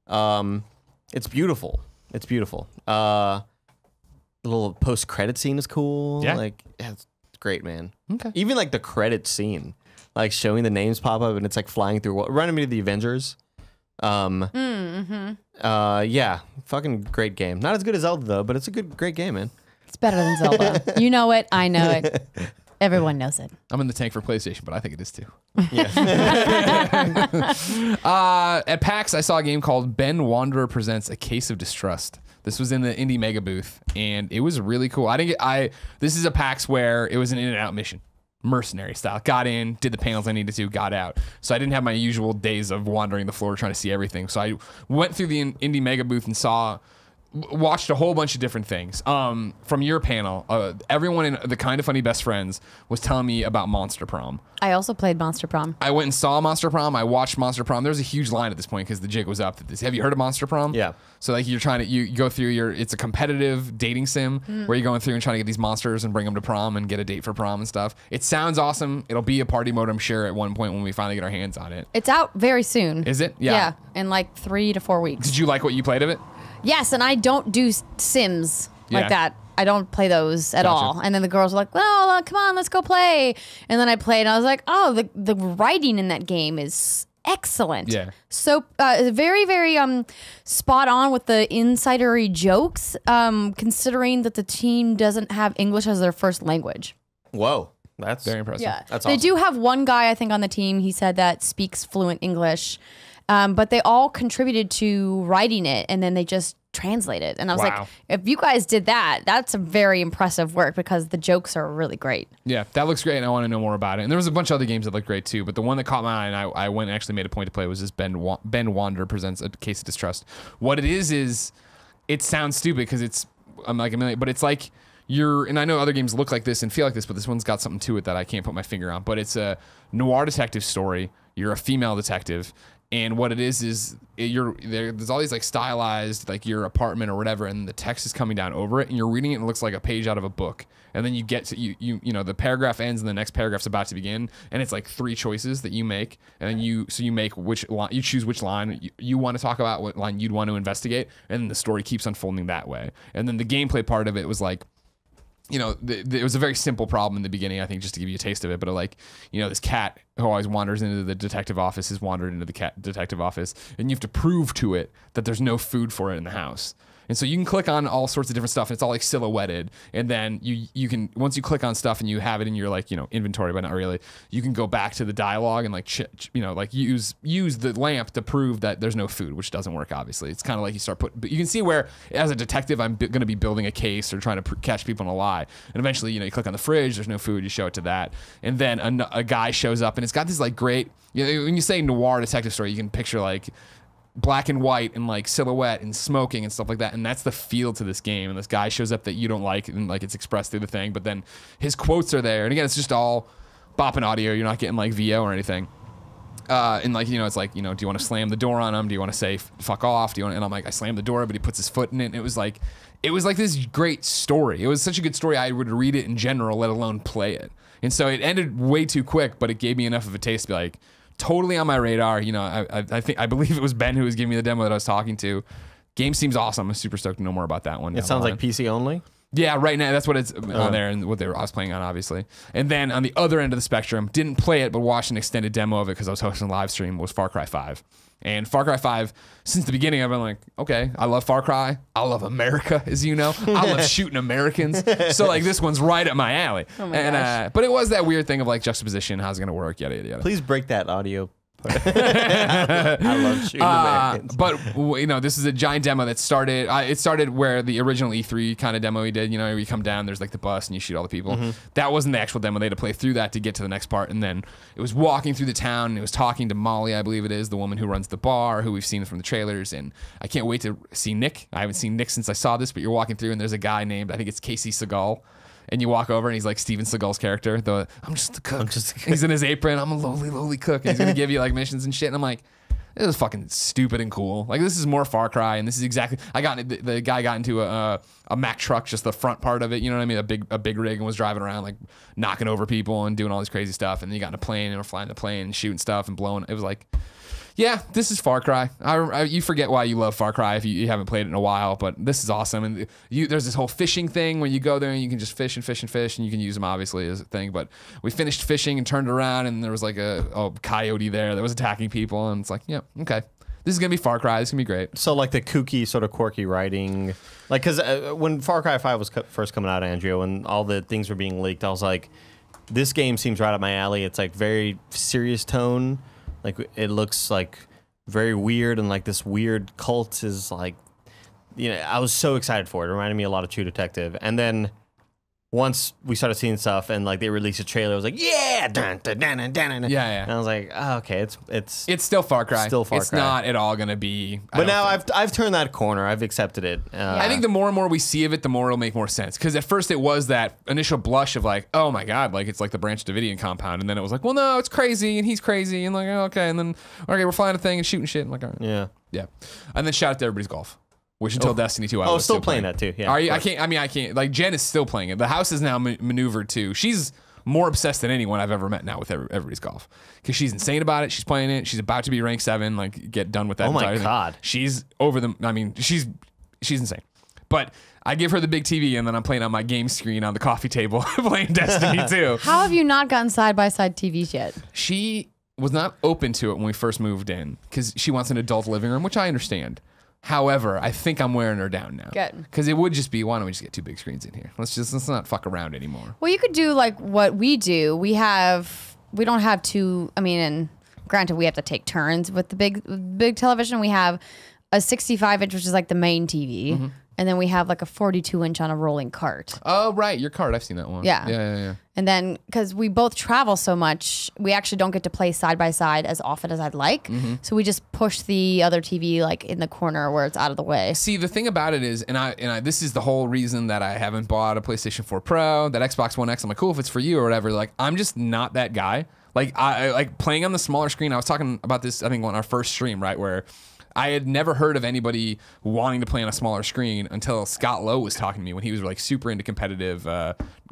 It's beautiful. It's beautiful. The little post-credit scene is cool. Yeah. Like, yeah, it's great, man. Okay. Even like the credit scene, like showing the names pop up and it's like flying through. Reminded me of the Avengers. Yeah, fucking great game. Not as good as Zelda though, but it's a great game, man. It's better than Zelda. You know it. I know it. Everyone knows it. I'm in the tank for PlayStation, but I think it is too. Yeah. At PAX, I saw a game called Ben Wanderer Presents A Case of Distrust. This was in the Indie Mega booth, and it was really cool. This is a PAX where it was an in-and-out mission, mercenary style. Got in, did the panels I needed to, got out. So I didn't have my usual days of wandering the floor trying to see everything. So I went through the Indie Mega booth and watched a whole bunch of different things. From your panel, everyone in the Kind of Funny Best Friends was telling me about Monster Prom. I also played Monster Prom. I went and saw Monster Prom. I watched Monster Prom. There was a huge line at this point because the jig was up. Have you heard of Monster Prom? Yeah. So like you go through it's a competitive dating sim where you're going through and trying to get these monsters and bring them to prom and get a date for prom and stuff. It sounds awesome. It'll be a party mode, I'm sure, at one point when we finally get our hands on it. It's out very soon. Is it? Yeah, in like 3 to 4 weeks. Did you like what you played of it? Yes, and I don't do Sims like that. I don't play those at all. And then the girls were like, well, come on, let's go play. And then I played and I was like, oh, the writing in that game is excellent. Yeah. So very, very spot on with the insidery jokes, considering that the team doesn't have English as their first language. Whoa. That's Very impressive. Yeah. That's They awesome. do have one guy, I think, on the team, he said, that speaks fluent English. But they all contributed to writing it, and then they just translate it. And I was Wow. like, if you guys did that, that's a very impressive work because the jokes are really great. Yeah, that looks great, and I want to know more about it. And there was a bunch of other games that looked great too, but the one that caught my eye and I went and actually made a point to play was this Ben Wander Presents A Case of Distrust. What it is it sounds stupid because I'm like a million, but it's like and I know other games look like this and feel like this, but this one's got something to it that I can't put my finger on. But it's a noir detective story. You're a female detective. And what it is there's all these like stylized, like your apartment or whatever, and the text is coming down over it, and you're reading it and it looks like a page out of a book. And then you get to you know the paragraph ends and the next paragraph's about to begin, and it's like 3 choices that you make, and then you make which line, you choose which line you want to talk about, what line you'd want to investigate, and then the story keeps unfolding that way. And then the gameplay part of it was like, you know, it was a very simple problem in the beginning, I think, just to give you a taste of it. But like, you know, this cat who always wanders into the detective office has wandered into the detective office, and you have to prove to it that there's no food for it in the house. And so you can click on all sorts of different stuff. And it's all like silhouetted. And then you can, once you click on stuff and you have it in your like, you know, inventory, but not really, you can go back to the dialogue and like, you know, like use the lamp to prove that there's no food, which doesn't work, obviously. It's kind of like you start but you can see where as a detective, I'm going to be building a case or trying to catch people in a lie. And eventually, you know, you click on the fridge, there's no food, you show it to that. And then a guy shows up and it's got this like great, you know, when you say noir detective story, you can picture like black and white and like silhouette and smoking and stuff like that, and that's the feel to this game. And this guy shows up that you don't like, and like it's expressed through the thing, but then his quotes are there, and again, it's just all bopping audio. You're not getting like VO or anything. And like, you know, it's like, you know, do you want to slam the door on him? Do you want to say fuck off? Do you want? And I'm like, I slammed the door, but he puts his foot in it, and it was like this great story. It was such a good story. I would read it in general, let alone play it. And so it ended way too quick, but it gave me enough of a taste to be like, totally on my radar. You know, I believe it was Ben who was giving me the demo that I was talking to. Game seems awesome. I'm super stoked to know more about that one. It sounds like PC only. Yeah, right now that's what it's on there and what I was playing on, obviously. And then on the other end of the spectrum, didn't play it but watched an extended demo of it because I was hosting a live stream, was Far Cry 5. And Far Cry 5, since the beginning, I've been like, okay, I love Far Cry. I love America, as you know. I love shooting Americans. So like this one's right up my alley. Oh my gosh. But it was that weird thing of like juxtaposition, how's it going to work, yada, yada, yada. Please break that audio. I love shooting Americans. But you know, this is a giant demo that started. It started where the original E3 kind of demo we did. You know, where you come down, there's like the bus, and you shoot all the people. That wasn't the actual demo. They had to play through that to get to the next part, and then it was walking through the town. And it was talking to Molly, I believe it is, the woman who runs the bar, who we've seen from the trailers. And I can't wait to see Nick. I haven't seen Nick since I saw this, but you're walking through, and there's a guy named, I think it's Casey Segal. And you walk over and he's like Steven Seagal's character. I'm just a cook. He's in his apron. I'm a lowly cook. And he's going to give you like missions and shit. And I'm like, this is fucking stupid and cool. Like this is more Far Cry. And this is exactly, the guy got into a Mack truck, just the front part of it. You know what I mean? A big rig, and was driving around like knocking over people and doing all this crazy stuff. And then he got in a plane and we're flying the plane and shooting stuff and blowing. It was like, yeah, this is Far Cry. You forget why you love Far Cry if you haven't played it in a while, but this is awesome. And there's this whole fishing thing where you go there and you can just fish and fish and fish, and you can use them obviously as a thing. But we finished fishing and turned around, and there was like a coyote there that was attacking people, and it's like, yeah, okay, this is gonna be Far Cry. This is gonna be great. So like the kooky, sort of quirky writing, like because when Far Cry 5 was first coming out, Andrea, when all the things were being leaked, I was like, this game seems right up my alley. It's like very serious tone. Like it looks like very weird, and like this weird cult is like, you know, I was so excited for it. It reminded me a lot of True Detective. And then once we started seeing stuff and like they released a trailer, I was like, yeah, dun, dun, dun, dun, dun, dun. Yeah. And I was like, oh, okay, it's still Far Cry. It's not at all gonna be. But now I've turned that corner. I've accepted it. I think the more and more we see of it, the more it'll make more sense. Because at first it was that initial blush of like, oh my god, like it's like the Branch Davidian compound, and then it was like, well, no, it's crazy, and he's crazy, and like, oh, okay, and then okay, we're flying a thing and shooting shit, and like, all right. Yeah, and then shout out to Everybody's Golf. Which until Destiny 2, I was still playing that too. Yeah. Are you? I can't. Like Jen is still playing it. The house is now maneuvered too. She's more obsessed than anyone I've ever met now with Everybody's Golf, because she's insane about it. She's playing it. She's about to be rank 7. Like get done with that. Oh my god. She's over the. I mean, she's insane. But I give her the big TV, and then I'm playing on my game screen on the coffee table playing Destiny 2. How have you not gotten side-by-side TVs yet? She was not open to it when we first moved in because she wants an adult living room, which I understand. However, I think I'm wearing her down now. Good. Because it would just be, why don't we just get 2 big screens in here? Let's not fuck around anymore. Well, you could do like what we do. We don't have 2. I mean, and granted, we have to take turns with the big television. We have a 65-inch, which is like the main TV. And then we have like a 42-inch on a rolling cart. Oh, right. Your cart. I've seen that one. Yeah. Yeah. And then, because we both travel so much, we actually don't get to play side by side as often as I'd like. So we just push the other TV like in the corner where it's out of the way. See, the thing about it is, and I this is the whole reason that I haven't bought a PlayStation 4 Pro, that Xbox One X. I'm like, cool, if it's for you or whatever. Like, I'm just not that guy. Like, I like playing on the smaller screen. I was talking about this, I think, on our first stream, right, where I had never heard of anybody wanting to play on a smaller screen until Scott Lowe was talking to me when he was like super into competitive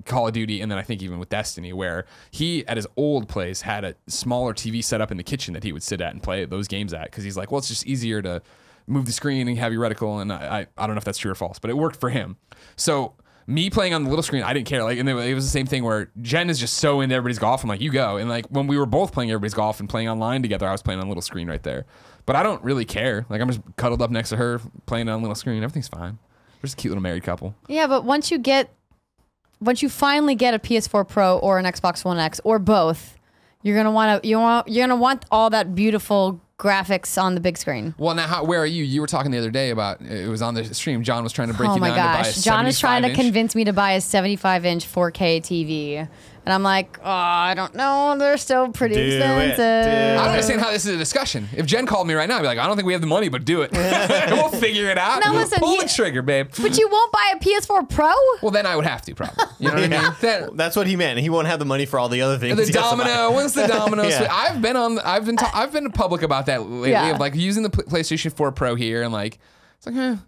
Call of Duty, and then I think even with Destiny, where he at his old place had a smaller TV set up in the kitchen that he would sit at and play those games at, because he's like, well, it's just easier to move the screen and have your reticle, and I don't know if that's true or false, but it worked for him. So me playing on the little screen, I didn't care. Like, and it was the same thing where Jen is just so into everybody's golf. I'm like, you go. And like when we were both playing everybody's golf and playing online together, I was playing on a little screen right there. But I don't really care. Like, I'm just cuddled up next to her playing on a little screen. Everything's fine. We're just a cute little married couple. Yeah, but once you finally get a PS4 Pro or an Xbox One X or both, you're gonna want all that beautiful graphics on the big screen. Well, now, where are you? You were talking the other day about, it was on the stream, John was trying to break you down to buy a 75-inch. John is trying to convince me to buy a 75-inch 4K TV. And I'm like, oh, I don't know. They're still pretty expensive. I don't understand how this is a discussion. If Jen called me right now, I'd be like, I don't think we have the money, but do it. We'll figure it out. Now listen, pull the trigger, babe. But you won't buy a PS4 Pro? Well, then I would have to, probably. You know what I mean? That's what he meant. He won't have the money for all the other things. The domino. When's the domino? Yeah. I've been public about that lately. Yeah. Of like using the PlayStation 4 Pro here, and like it's like,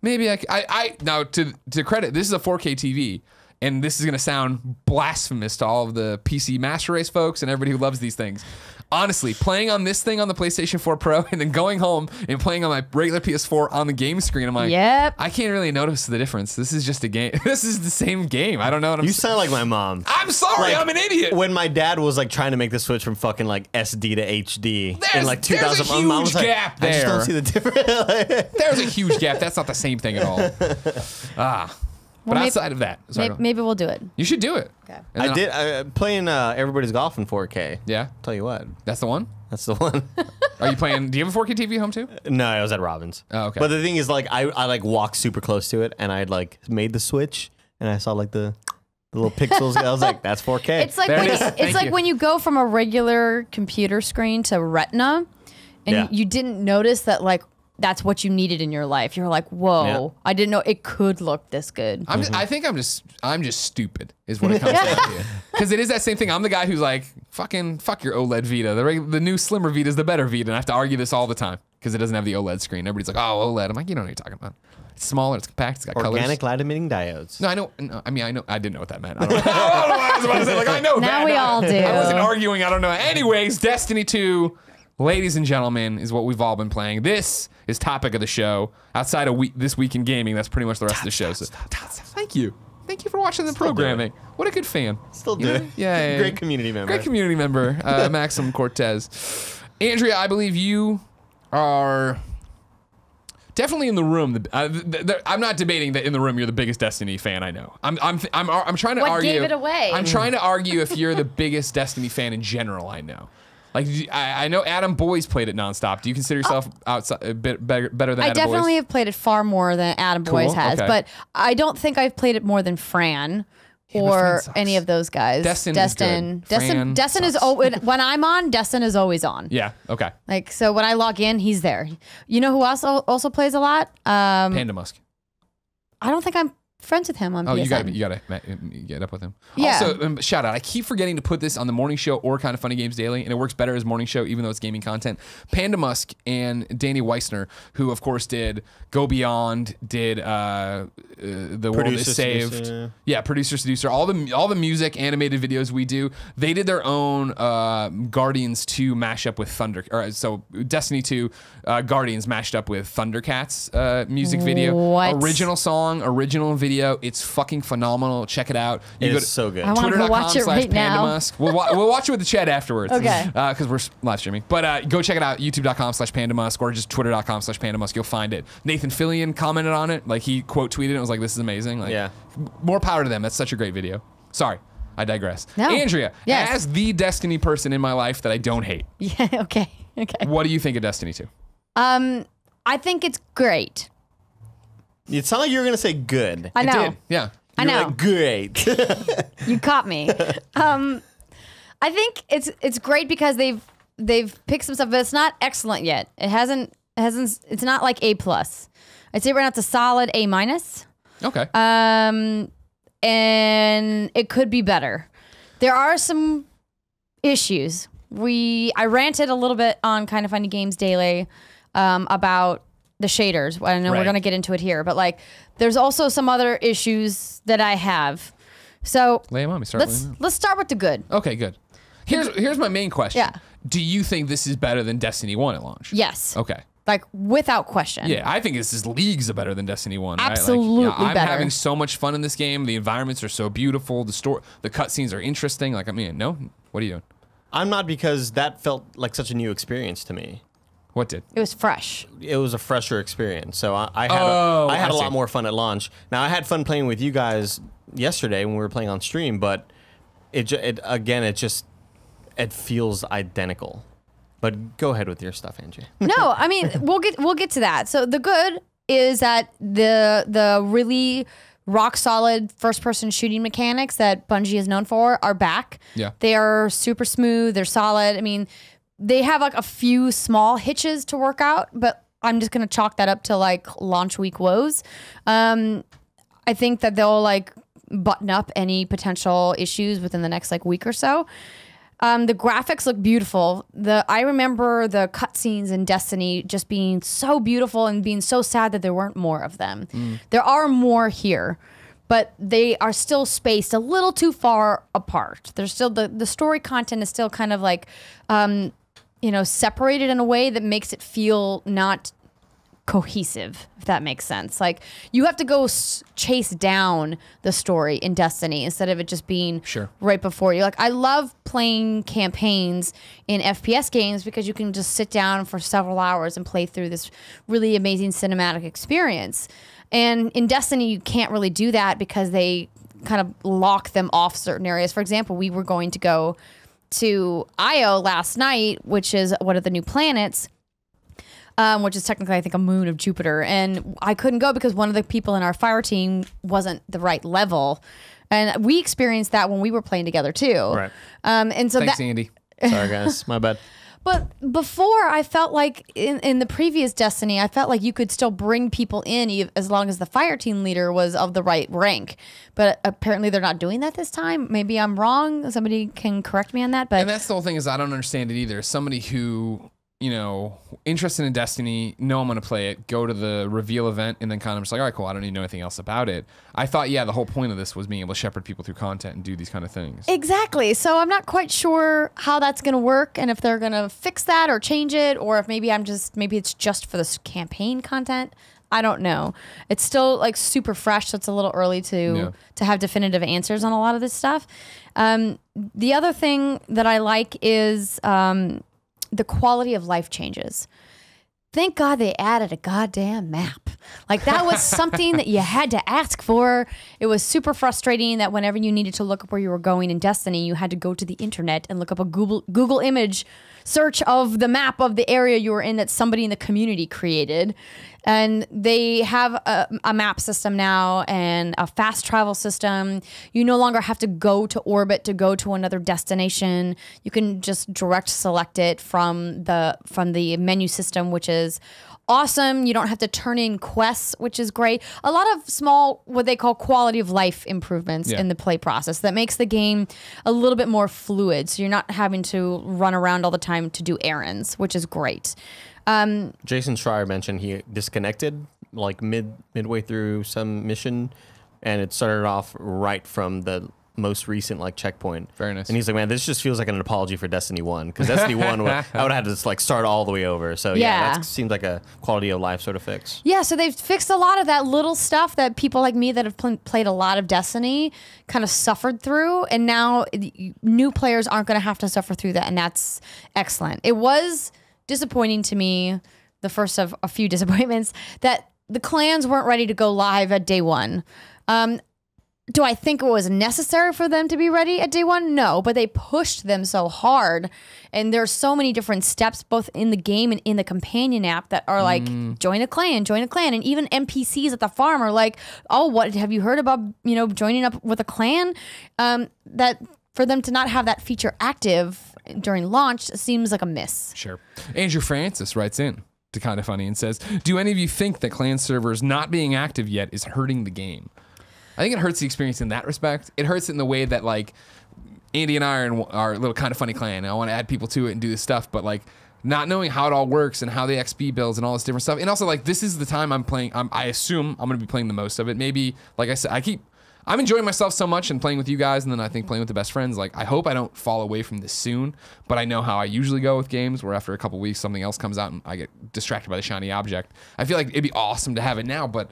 maybe I now to credit, this is a 4K TV. And this is going to sound blasphemous to all of the PC Master Race folks and everybody who loves these things. Honestly, playing on this thing on the PlayStation 4 Pro and then going home and playing on my regular PS4 on the game screen, I'm like, yep. I can't really notice the difference. This is just a game. This is the same game. I don't know what I'm You sound like my mom. I'm sorry, Like, I'm an idiot. When my dad was like trying to make the switch from fucking like SD to HD in like there's 2000, a my mom huge was like, gap I just don't there. see the difference. There's a huge gap. That's not the same thing at all. But outside of that, Maybe we'll do it. you should do it. Okay. And then I did playing Everybody's Golf in 4K. Yeah, Tell you what, that's the one. that's the one. Are you playing? Do you have a 4K TV at home too? No, I was at Robin's. Oh, okay. But the thing is, like, I like walked super close to it, and I like made the switch, and I saw like the little pixels. I was like, that's 4K. It's like There when it is. it's Thank like you. when you go from a regular computer screen to Retina, and Yeah. you didn't notice that like that's what you needed in your life. You're like, whoa, Yeah. I didn't know it could look this good. I think I'm just stupid is what it comes down to. Because it is that same thing. I'm the guy who's like, fuck your OLED Vita. The new slimmer Vita is the better Vita, and I have to argue this all the time because it doesn't have the OLED screen. Everybody's like, oh, OLED. I'm like, you don't know what you're talking about. It's smaller, it's compact, it's got Organic colors. light emitting diodes. No, I know. No, I mean, I know. I didn't know what that meant. I don't know. I don't know what I was about to say. Like, I know that. Now we all do. I wasn't arguing. I don't know. Anyways, Destiny 2, ladies and gentlemen, is what we've all been playing. This is topic of the show. Outside of this week in gaming, that's pretty much the rest of the show. So, thank you. Thank you for watching the programming. What a good fan. Still You do know? it. Yeah. Great community member. Great community member, Maxim Cortez. Andrea, I believe you are definitely in the room. I'm not debating that in the room you're the biggest Destiny fan I know. I'm trying to What argue. gave it away? I'm trying to argue if you're the biggest Destiny fan in general I know. Like, I know Adam Boyes played it nonstop. Do you consider yourself outside a bit better than I Adam definitely Boyes? have played it far more than Adam Boyes has, okay. but I don't think I've played it more than Fran but or Fran sucks. any of those guys. Destin is good. Fran Destin is sucks. when I'm on. Destin is always on. Yeah. Okay. Like, so when I log in, he's there. You know who also plays a lot? Panda Musk. I don't think I'm friends with him on Oh, PSN. you gotta get up with him. Yeah. Also, shout out. I keep forgetting to put this on the morning show or Kind of Funny Games Daily, and it works better as morning show, even though it's gaming content. Panda Musk and Danny Weissner, who of course did Go Beyond, did The World Producer, Is Saved, Seducer. yeah, producer, seducer, all the music, animated videos we do. They did their own Guardians 2 mashup with so Destiny 2 Guardians mashed up with Thundercats music video. What? Original song, original video. It's fucking phenomenal. Check it out. It go is so good. I wanna go watch it right now. Pandamusk. We'll watch it with the chat afterwards. Okay. Because we're live streaming. But go check it out. YouTube.com/Pandamusk or just Twitter.com/Pandamusk. You'll find it. Nathan Fillion commented on it. Like he quote tweeted it and was like, "This is amazing." Like, Yeah. More power to them. That's such a great video. Sorry, I digress. No. Andrea, Yes. as the Destiny person in my life that I don't hate, Yeah. Okay. Okay. what do you think of Destiny 2? I think it's great. It sounded like you were gonna say good. I know. It did. Yeah. I You were know. like, great. You caught me. I think it's great because they've picked some stuff, but it's not excellent yet. It hasn't. It's not like A+. I'd say right now it's a solid A-. Okay. And it could be better. There are some issues. I ranted a little bit on Kind of Funny Games Daily about the shaders. I know we're Right. going to get into it here, but like there's also some other issues that I have. So Lay them on me. Start laying them let's start with the good. on. Okay, good. Here's my main question. Yeah. Do you think this is better than Destiny 1 at launch? Yes. Okay. Like without question. Yeah, I think this is leagues better than Destiny 1. right? Absolutely I'm better. having so much fun in this game. The environments are so beautiful. The cutscenes are interesting. Like, I mean, no? What are you doing? I'm not, because that felt like such a new experience to me. What did? It was fresh. It was a fresher experience, so I had I a see. lot more fun at launch. Now I had fun playing with you guys yesterday when we were playing on stream, but it feels identical. But go ahead with your stuff, Angie. No, I mean we'll get to that. So the good is that the really rock solid first person shooting mechanics that Bungie is known for are back. Yeah. They are super smooth, they're solid. I mean, they have like a few small hitches to work out, but I'm just gonna chalk that up to like launch week woes. I think that they'll like button up any potential issues within the next like week or so. The graphics look beautiful. I remember the cutscenes in Destiny just being so beautiful and being so sad that there weren't more of them. There are more here, but they are still spaced a little too far apart. There's still the story content is still kind of like, separated in a way that makes it feel not cohesive, if that makes sense. Like you have to go chase down the story in Destiny instead of it just being Sure. right before you. Like I love playing campaigns in FPS games because you can just sit down for several hours and play through this really amazing cinematic experience. And in Destiny, you can't really do that because they kind of lock them off certain areas. For example, we were going to go to Io last night, which is one of the new planets, which is technically, I think, a moon of Jupiter. And I couldn't go because one of the people in our fire team wasn't the right level. And we experienced that when we were playing together, too. Right. And so Thanks, that, Andy. Sorry, guys. My bad. but before, I felt like in the previous Destiny, I felt like you could still bring people in as long as the fire team leader was of the right rank. But apparently they're not doing that this time. Maybe I'm wrong. Somebody can correct me on that. But And that's the whole thing is I don't understand it either. Somebody who, interested in Destiny, know I'm going to play it, go to the reveal event, and then kind of just like, all right, cool, I don't need to know anything else about it. I thought, the whole point of this was being able to shepherd people through content and do these kind of things. Exactly. So I'm not quite sure how that's going to work and if they're going to fix that or change it, or if maybe it's just for this campaign content. I don't know. It's still like super fresh, so it's a little early to have definitive answers on a lot of this stuff. The other thing that I like is the quality of life changes. Thank God they added a goddamn map. Like that was something that you had to ask for. It was super frustrating that whenever you needed to look up where you were going in Destiny, you had to go to the internet and look up a Google image search of the map of the area you were in that somebody in the community created. And they have a map system now and a fast travel system. You no longer have to go to orbit to go to another destination. You can just direct select it from the menu system, which is awesome. You don't have to turn in quests, which is great. A lot of small, what they call quality of life improvements in the play process that makes the game a little bit more fluid. So you're not having to run around all the time to do errands, which is great. Jason Schreier mentioned he disconnected like midway through some mission, and it started off right from the most recent like checkpoint. Very nice. And he's like, man, this just feels like an apology for Destiny 1, because Destiny 1 I would have had to just like start all the way over. So yeah, that seems like a quality of life sort of fix. Yeah, so they've fixed a lot of that little stuff that people like me that have played a lot of Destiny kind of suffered through, and now new players aren't going to have to suffer through that, and that's excellent. It was disappointing to me, the first of a few disappointments, that the clans weren't ready to go live at day one. Do I think it was necessary for them to be ready at day one? No, but they pushed them so hard. And there's so many different steps, both in the game and in the companion app, that are like, join a clan. And even NPCs at the farm are like, oh, what have you heard about, joining up with a clan? That for them to not have that feature active during launch seems like a miss. Sure. Andrew Francis writes in to Kinda Funny and says, do any of you think that clan servers not being active yet is hurting the game? I think it hurts the experience in that respect. It hurts it in the way that, like, Andy and I are in our little Kinda Funny clan. I want to add people to it and do this stuff, but, like, not knowing how it all works and how the XP builds and all this different stuff. And also, like, this is the time I'm playing. I assume I'm going to be playing the most of it. Maybe, like I said, I'm enjoying myself so much and playing with you guys, and then I think playing with the best friends. Like, I hope I don't fall away from this soon, but I know how I usually go with games, where after a couple weeks something else comes out and I get distracted by the shiny object. I feel like it'd be awesome to have it now, but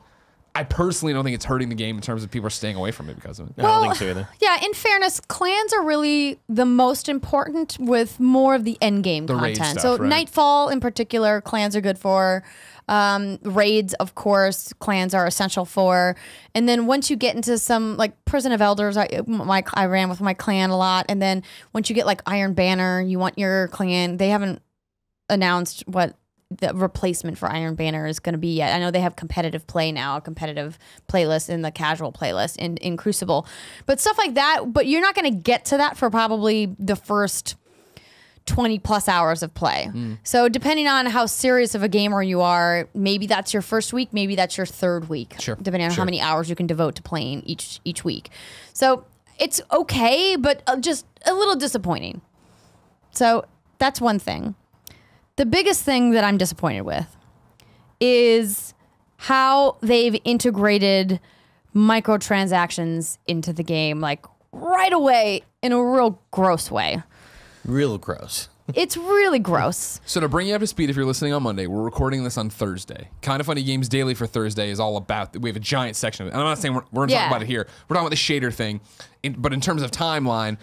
I personally don't think it's hurting the game in terms of people are staying away from it because of it. No, I don't think so either. Yeah, in fairness, clans are really the most important with more of the end game content. Raid stuff, so right. Nightfall in particular, clans are good for. Raids, of course, clans are essential for. And then once you get into some, like Prison of Elders, I ran with my clan a lot. And then once you get like Iron Banner, you want your clan. They haven't announced what the replacement for Iron Banner is going to be yet. I know they have competitive play now, a competitive playlist in the casual playlist in Crucible, but stuff like that. But you're not going to get to that for probably the first 20 plus hours of play. So depending on how serious of a gamer you are, maybe that's your first week, maybe that's your third week, depending on how many hours you can devote to playing each week. So it's okay, but just a little disappointing. So that's one thing. The biggest thing that I'm disappointed with is how they've integrated microtransactions into the game, like right away in a real gross way. Real gross. It's really gross. So to bring you up to speed, if you're listening on Monday, we're recording this on Thursday. Kinda Funny Games Daily for Thursday is all about, we have a giant section of it. And I'm not saying we're going to talk about it here. We're talking about the shader thing. But in terms of timeline,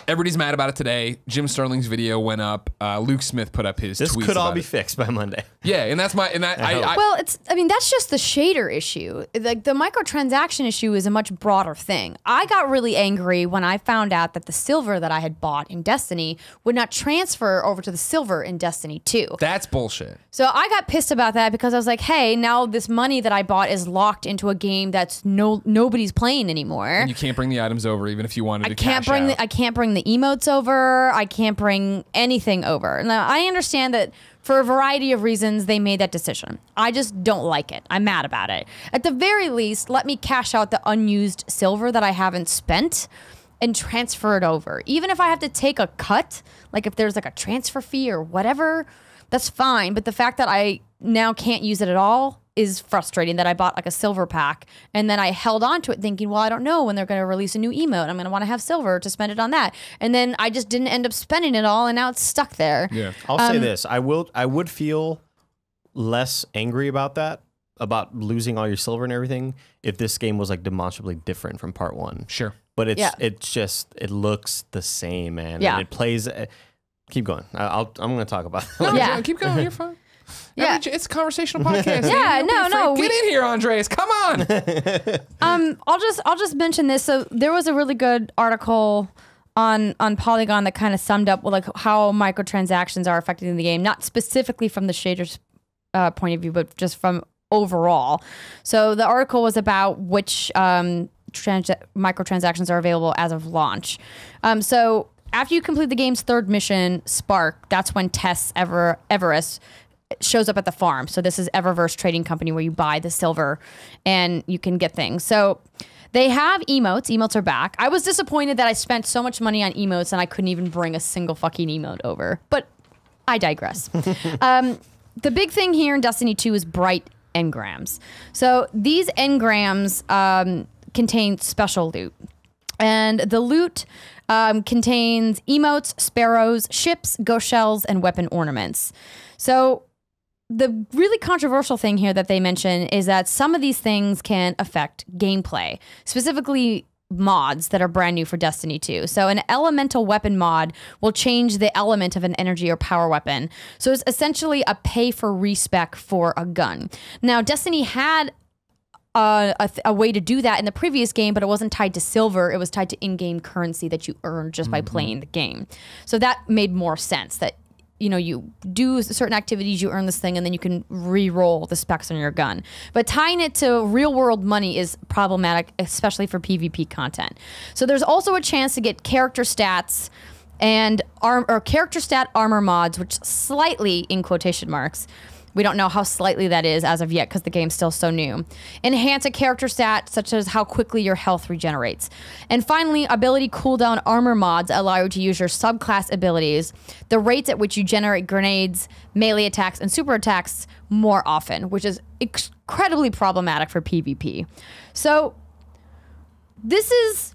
everybody's mad about it today. Jim Sterling's video went up. Luke Smith put up his tweets. This could all be fixed by Monday. Yeah, and that's my, and that, well, that's just the shader issue. Like the microtransaction issue is a much broader thing. I got really angry when I found out that the silver that I had bought in Destiny would not transfer over to the silver in Destiny 2. That's bullshit. So I got pissed about that because I was like, hey, now this money that I bought is locked into a game that's nobody's playing anymore. And you can't bring the items over even if you wanted to cash out. I can't bring the emotes over. I can't bring anything over. Now, I understand that for a variety of reasons, they made that decision. I just don't like it. I'm mad about it. At the very least, let me cash out the unused silver that I haven't spent and transfer it over. Even if I have to take a cut, like if there's like a transfer fee or whatever, that's fine. But the fact that I now can't use it at all is frustrating, that I bought like a silver pack and then I held on to it thinking, well, I don't know when they're going to release a new emote. I'm going to want to have silver to spend it on that. And then I just didn't end up spending it all and now it's stuck there. Yeah. I'll say this. I would feel less angry about that, about losing all your silver and everything, if this game was like demonstrably different from part one. Sure. But it's just, it looks the same, man. Yeah. And it plays, keep going. I'm going to talk about it. No, Yeah. keep going. You're fine. Yeah. It's a conversational podcast. Yeah, no. Get in here, Andreas. Come on. I'll just mention this. So there was a really good article on Polygon that kind of summed up like how microtransactions are affecting the game, not specifically from the shaders point of view, but just from overall. So the article was about which microtransactions are available as of launch. So after you complete the game's third mission, Spark, that's when Tess Everest shows up at the farm. So this is Eververse Trading Company where you buy the silver and you can get things. So they have emotes. Emotes are back. I was disappointed that I spent so much money on emotes and I couldn't even bring a single fucking emote over. But I digress. The big thing here in Destiny 2 is bright engrams. So these engrams contain special loot. And the loot contains emotes, sparrows, ships, ghost shells, and weapon ornaments. So the really controversial thing here that they mention is that some of these things can affect gameplay, specifically mods that are brand new for Destiny 2. So an elemental weapon mod will change the element of an energy or power weapon. So it's essentially a pay for respec for a gun. Now, Destiny had a way to do that in the previous game, but it wasn't tied to silver. It was tied to in-game currency that you earned just by playing the game. So that made more sense that, you know, you do certain activities, you earn this thing, and then you can re-roll the specs on your gun. But tying it to real-world money is problematic, especially for PvP content. So there's also a chance to get character stats and character stat armor mods, which slightly, in quotation marks, we don't know how slightly that is as of yet because the game's still so new. Enhance a character stat such as how quickly your health regenerates. And finally, ability cooldown armor mods allow you to use your subclass abilities, the rates at which you generate grenades, melee attacks, and super attacks more often, which is incredibly problematic for PvP. So this is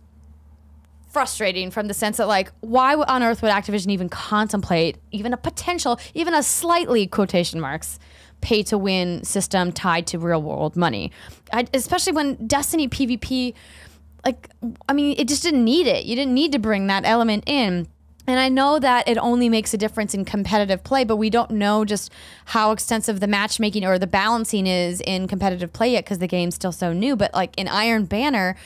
frustrating from the sense that, like, why on earth would Activision even contemplate even a potential, even a slightly, quotation marks, pay to win system tied to real world money? Especially when Destiny PvP, like, I mean, it just didn't need it. You didn't need to bring that element in. And I know that it only makes a difference in competitive play, but we don't know just how extensive the matchmaking or the balancing is in competitive play yet because the game's still so new. But like in Iron Banner,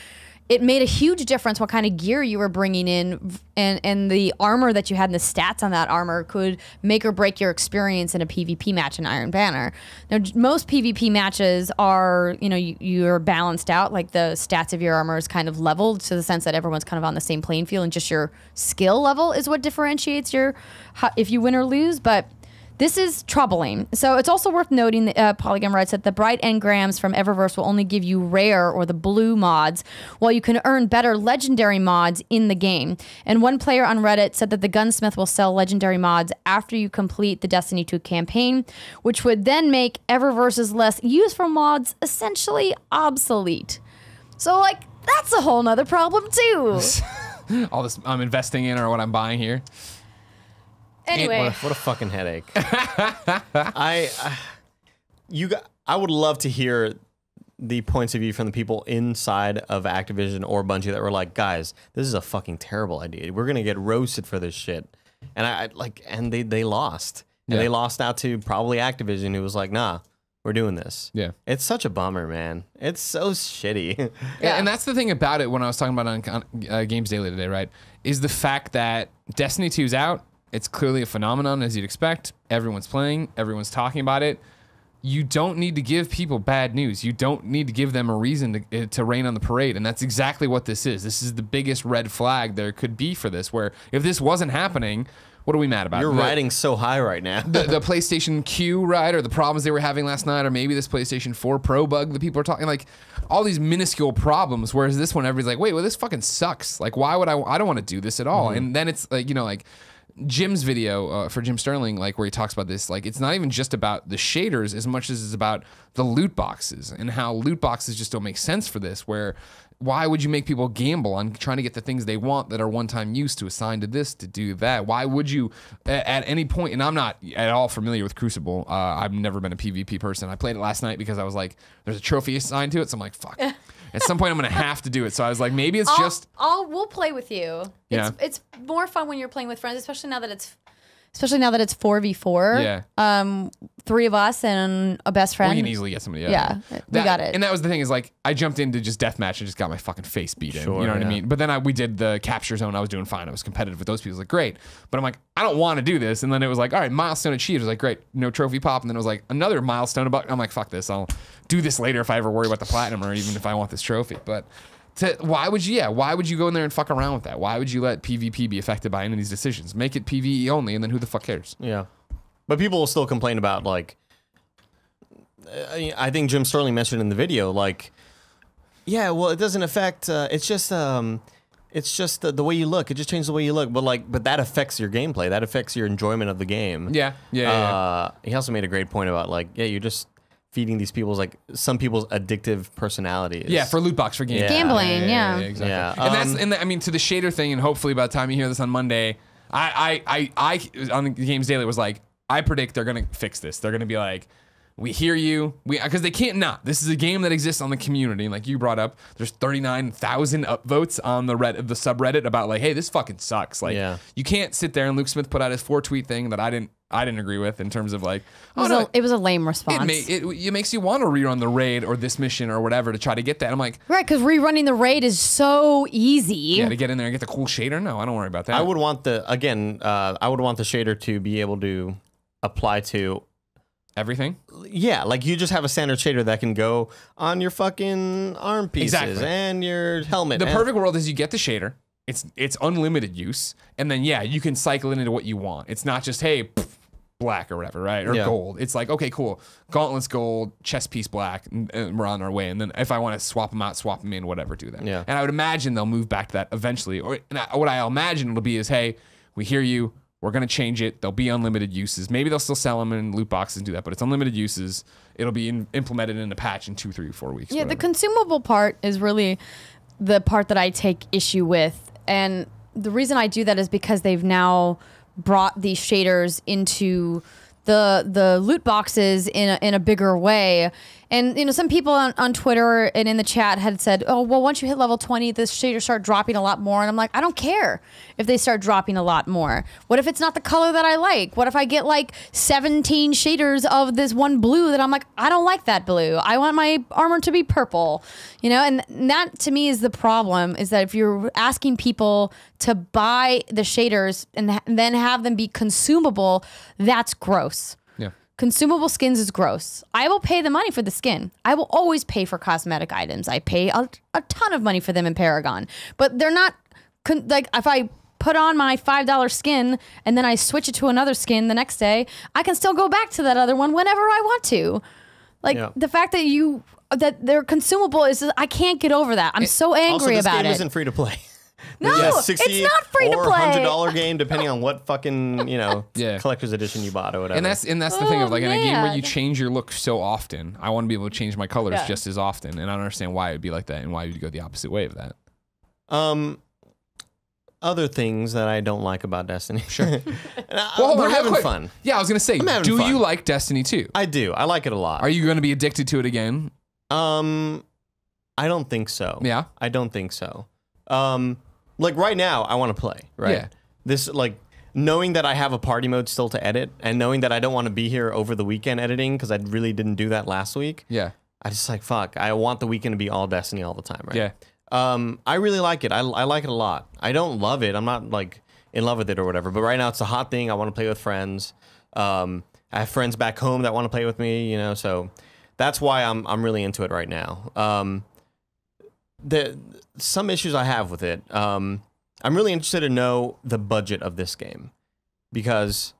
it made a huge difference what kind of gear you were bringing in, and the armor that you had and the stats on that armor could make or break your experience in a PvP match in Iron Banner. Now, most PvP matches are, you know, you're balanced out, like the stats of your armor is kind of leveled to the sense that everyone's kind of on the same playing field, and just your skill level is what differentiates if you win or lose. But this is troubling. So it's also worth noting that Polygon writes that the bright engrams from Eververse will only give you rare or the blue mods, while you can earn better legendary mods in the game. And one player on Reddit said that the gunsmith will sell legendary mods after you complete the Destiny 2 campaign, which would then make Eververse's less useful mods essentially obsolete. So, like, that's a whole nother problem too. All this I'm investing in or what I'm buying here. Anyway, what a fucking headache. I would love to hear the points of view from the people inside of Activision or Bungie that were like, guys, this is a fucking terrible idea. We're gonna get roasted for this shit. And they lost. And they lost out to probably Activision, who was like, nah, we're doing this. Yeah. It's such a bummer, man. It's so shitty. Yeah. And that's the thing about it when I was talking about on Games Daily today, right? Is the fact that Destiny 2's out. It's clearly a phenomenon, as you'd expect. Everyone's playing. Everyone's talking about it. You don't need to give people bad news. You don't need to give them a reason to rain on the parade. And that's exactly what this is. This is the biggest red flag there could be for this, where if this wasn't happening, what are we mad about? You're riding so high right now. the PlayStation Q, right? Or the problems they were having last night, or maybe this PlayStation 4 Pro bug that people are talking, like all these minuscule problems. Whereas this one, everybody's like, wait, well, this fucking sucks. Like, why would I don't want to do this at all. And then it's like, you know, like, Jim's video for Jim Sterling, like where he talks about this, like it's not even just about the shaders as much as it's about the loot boxes and how loot boxes just don't make sense for this, where why would you make people gamble on trying to get the things they want that are one-time use to assign to this, to do that? Why would you at any point, and I'm not at all familiar with Crucible. I've never been a PvP person. I played it last night because I was like, there's a trophy assigned to it. So I'm like, fuck. At some point I'm going to have to do it. So I was like, maybe we'll play with you. It's more fun when you're playing with friends, especially now that it's especially now that it's 4v4. Yeah. 3 of us and a best friend. We can easily get somebody. Yeah, we got it. And that was the thing is like I jumped into just deathmatch and just got my fucking face beat in. Sure, You know what I yeah. mean? But then we did the capture zone. I was doing fine. I was competitive with those people. It was like great. But I'm like I don't want to do this. And then it was like all right, milestone achieved. It was like great, no trophy pop. And then it was like another milestone about. I'm like fuck this. I'll do this later if I ever worry about the platinum or even if I want this trophy. But why would you go in there and fuck around with that? Why would you let PvP be affected by any of these decisions? Make it PvE only, and then who the fuck cares? Yeah. But people will still complain about, like, I think Jim Sterling mentioned in the video, like, yeah, well, it doesn't affect, it's just the way you look. It just changes the way you look. But that affects your gameplay. That affects your enjoyment of the game. Yeah. He also made a great point about, like, yeah, you're just feeding these people's, like, some people's addictive personalities. Yeah, for loot box for games. Yeah. Gambling, yeah. Exactly. Yeah. And I mean, to the shader thing, and hopefully by the time you hear this on Monday, I on the Games Daily was like, I predict they're gonna fix this. They're gonna be like, we hear you, because they can't not. This is a game that exists on the community, and like you brought up, there's 39,000 upvotes on the subreddit about like, hey, this fucking sucks. Like, Yeah. you can't sit there and Luke Smith put out his 4-tweet thing that I didn't agree with in terms of like, It was a lame response. it makes you want to rerun the raid or this mission or whatever to try to get that. I'm like, Right, because rerunning the raid is so easy. yeah, to get in there and get the cool shader. No, I don't worry about that. I would want the shader to be able to apply to everything. Yeah, like you just have a standard shader that can go on your fucking arm pieces Exactly. and your helmet. The perfect world is you get the shader. It's unlimited use, and then yeah, you can cycle it into what you want. It's not just hey, black or whatever, right? Or Yeah. gold. It's like okay, cool. Gauntlets gold, chest piece black, and we're on our way. And then if I want to swap them out, swap them in, whatever, do that. Yeah. And I would imagine they'll move back to that eventually. What I imagine it'll be is hey, we hear you. We're going to change it. There'll be unlimited uses. Maybe they'll still sell them in loot boxes and do that, but it's unlimited uses. It'll be implemented in a patch in 2, 3, 4 weeks. Yeah, whatever. the consumable part is really the part that I take issue with. And the reason I do that is because they've now brought these shaders into the loot boxes in a bigger way. And, you know, some people on Twitter and in the chat had said, oh, well, once you hit level 20, the shaders start dropping a lot more. And I'm like, I don't care if they start dropping a lot more. What if it's not the color that I like? What if I get like 17 shaders of this one blue that I'm like, I don't like that blue. I want my armor to be purple. You know, and that to me is the problem, is that if you're asking people to buy the shaders and then have them be consumable, that's gross. Yeah. Consumable skins is gross. I will pay the money for the skin. I will always pay for cosmetic items. I pay a ton of money for them in Paragon. But they're not, like, if I put on my $5 skin and then I switch it to another skin the next day, I can still go back to that other one whenever I want to. Like, Yeah. the fact that they're consumable is, I can't get over that. I'm so angry also, this about game it. isn't free to play. No, It's it's not free to or play. $100 game, depending on what fucking Yeah. collector's edition you bought or whatever. And that's the thing of like in a game where you man. change your look so often, I want to be able to change my colors Yeah. just as often, and I don't understand why it would be like that and why you'd go the opposite way of that. Other things that I don't like about Destiny. Sure. Hold on, we're real having quick. fun. Yeah, I was gonna say, having do fun. you like Destiny 2? I do. I like it a lot. Are you going to be addicted to it again? I don't think so. Yeah? I don't think so. Like right now, I want to play. Right. Yeah. This like knowing that I have a party mode still to edit, and knowing that I don't want to be here over the weekend editing because I really didn't do that last week. Yeah. I just like fuck. I want the weekend to be all Destiny all the time. Right. Yeah. I really like it. I like it a lot. I don't love it. I'm not like in love with it or whatever. But right now it's a hot thing. I want to play with friends. I have friends back home that want to play with me. You know, so that's why I'm really into it right now. Some issues I have with it. I'm really interested to know the budget of this game, because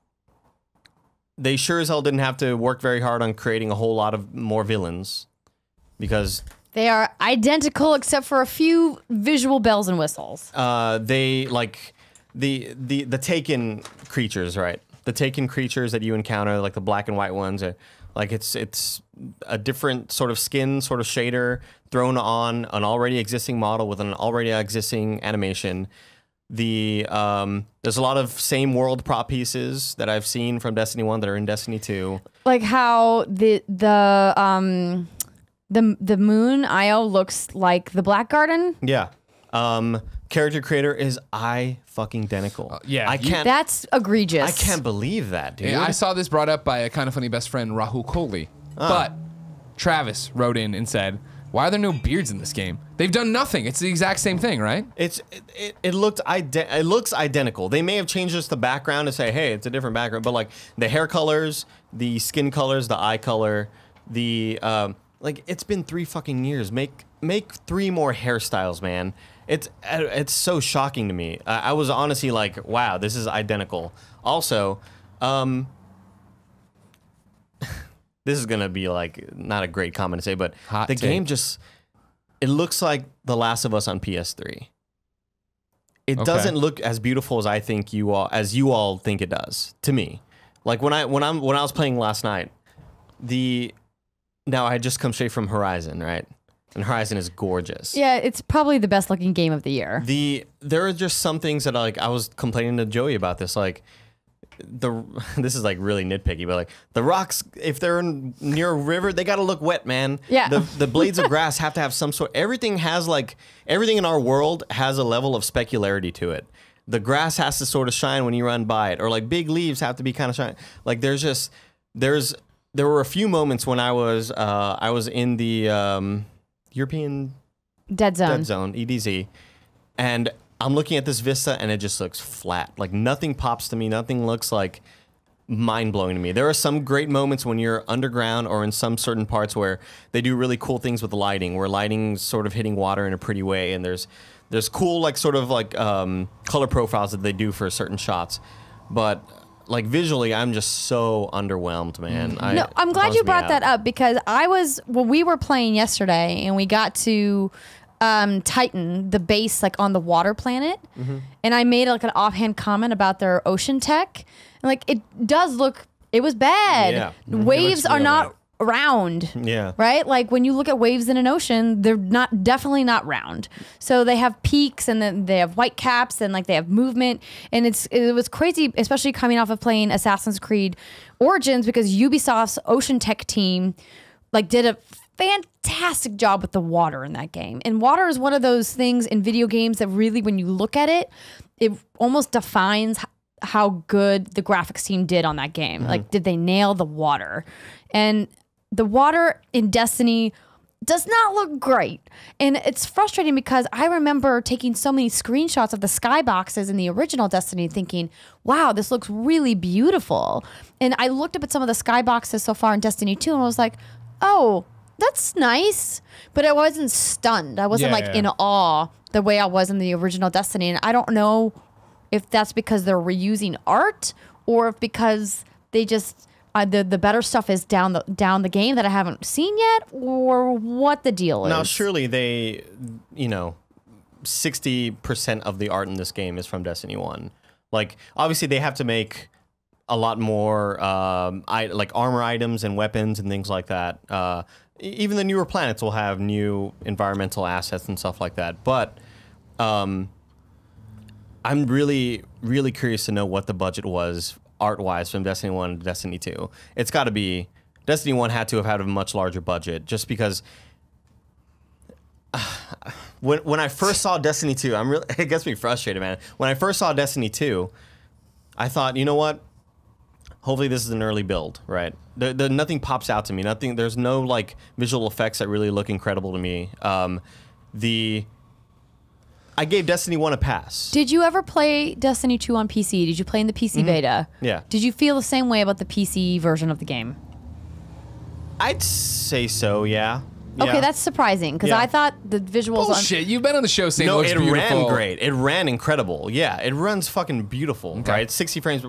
they sure as hell didn't have to work very hard on creating a whole lot of more villains, because They are identical except for a few visual bells and whistles. they like the Taken creatures, right? The Taken creatures that you encounter, like the black and white ones, are like it's a different sort of skin, sort of shader thrown on an already existing model with an already existing animation. There's a lot of same world prop pieces that I've seen from Destiny 1 that are in Destiny 2. Like how the moon Io looks like the Black Garden. Yeah. character creator is fucking identical. Yeah, I can't. That's egregious. I can't believe that, dude. Yeah, I saw this brought up by a kind of funny best friend, Rahul Kohli. But Travis wrote in and said, "Why are there no beards in this game? They've done nothing. It's the exact same thing, right?" It looks identical. They may have changed just the background to say, hey, it's a different background, but like the hair colors, the skin colors, the eye color, the like it's been 3 fucking years. Make 3 more hairstyles, man. It's so shocking to me. I was honestly like, wow, this is identical. Also, this is gonna be like not a great comment to say, but Hot the take. game just it looks like The Last of Us on PS3. It doesn't look as beautiful as I think you all think it does to me. Like when I was playing last night, now I had just come straight from Horizon, right? And Horizon is gorgeous. Yeah, it's probably the best looking game of the year. There are just some things that like I was complaining to Joey about this, like this is like really nitpicky, but like the rocks, if they're near a river, they gotta look wet, man. Yeah. The blades of grass have to have some sort. Everything in our world has a level of specularity to it. The grass has to sort of shine when you run by it, or like big leaves have to be kind of shiny. Like there were a few moments when I was in the European Dead Zone. EDZ, and I'm looking at this vista and it just looks flat. Like nothing pops to me. Nothing looks like mind-blowing to me. There are some great moments when you're underground or in some certain parts where they do really cool things with the lighting, where lighting's sort of hitting water in a pretty way, and there's cool like sort of like color profiles that they do for certain shots. But like visually, I'm just so underwhelmed, man. No, I'm glad you brought that up, because we were playing yesterday and we got to Titan, the base like on the water planet, and I made like an offhand comment about their ocean tech, and like it was bad. Yeah. Waves are not round. Yeah. Right? Like when you look at waves in an ocean, they're definitely not round. So they have peaks, and then they have white caps, and like they have movement, and it was crazy, especially coming off of playing Assassin's Creed Origins, because Ubisoft's ocean tech team like did a fantastic job with the water in that game. And water is one of those things in video games that really, when you look at it, it almost defines how good the graphics team did on that game. Like, did they nail the water? And the water in Destiny does not look great. And it's frustrating because I remember taking so many screenshots of the skyboxes in the original Destiny thinking, wow, this looks really beautiful. And I looked up at some of the skyboxes so far in Destiny 2 and I was like, oh, that's nice. But I wasn't stunned. I wasn't in awe the way I was in the original Destiny. And I don't know if that's because they're reusing art, or if because they just the better stuff is down the game that I haven't seen yet, or what the deal is. Now, surely they, 60% of the art in this game is from Destiny 1. Like, obviously they have to make a lot more like armor items and weapons and things like that. Even the newer planets will have new environmental assets and stuff like that. But I'm really, really curious to know what the budget was art-wise from Destiny 1 to Destiny 2. It's got to be... Destiny 1 had to have had a much larger budget, just because... when I first saw Destiny 2, it gets me frustrated, man. When I first saw Destiny 2, I thought, you know what? Hopefully this is an early build, right? Nothing pops out to me. There's no like visual effects that really look incredible to me. I gave Destiny 1 a pass. Did you ever play Destiny 2 on PC? Did you play in the PC beta? Yeah. Did you feel the same way about the PC version of the game? I'd say so, yeah. Okay, that's surprising, because I thought the visuals... Bullshit, you've been on the show saying it looks it beautiful. ran great. It ran incredible. Yeah, it runs fucking beautiful, right? 60 frames,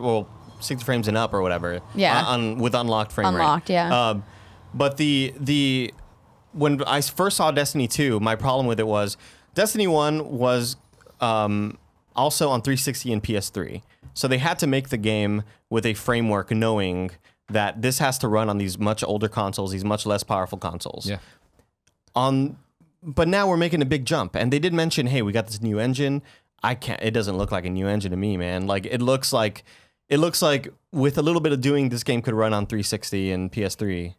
60 frames and up or whatever. Yeah. With unlocked frame rate. Unlocked, yeah. But when I first saw Destiny 2, my problem with it was Destiny 1 was also on 360 and PS3. So they had to make the game with a framework knowing that this has to run on these much older consoles, these much less powerful consoles. Yeah. But now we're making a big jump, and they did mention, hey, we got this new engine. It doesn't look like a new engine to me, man. Like it looks like with a little bit of doing, this game could run on 360 and PS3,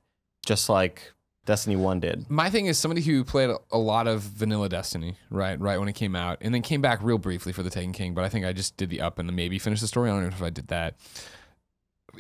just like Destiny 1 did. My thing is somebody who played a lot of vanilla Destiny, right when it came out, and then came back real briefly for the Taken King, but I think I just did the up and the maybe finished the story. I don't know if I did that.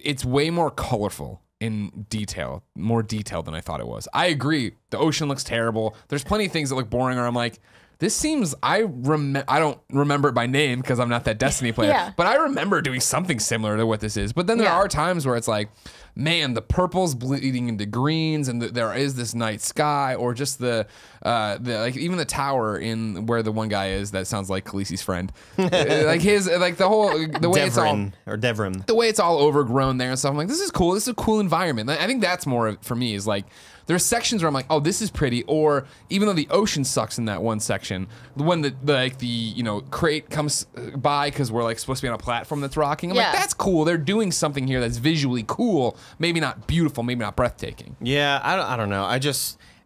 It's way more colorful in detail, more detailed than I thought it was. I agree. The ocean looks terrible. There's plenty of things that look boring, or I'm like, this seems, I don't remember it by name because I'm not that Destiny player, but I remember doing something similar to what this is. But then there are times where it's like, man, the purple's bleeding into greens, and there is this night sky, or just the like even the tower in where the one guy is that sounds like Khaleesi's friend, like the way it's all Devrim, the way it's all overgrown there and stuff. I'm like, this is cool. This is a cool environment. I think that's more for me is like. There's sections where I'm like, oh, this is pretty, or even though the ocean sucks in that one section, when the crate comes by because we're like supposed to be on a platform that's rocking. I'm like, that's cool. They're doing something here that's visually cool, maybe not beautiful, maybe not breathtaking. Yeah, I don't know.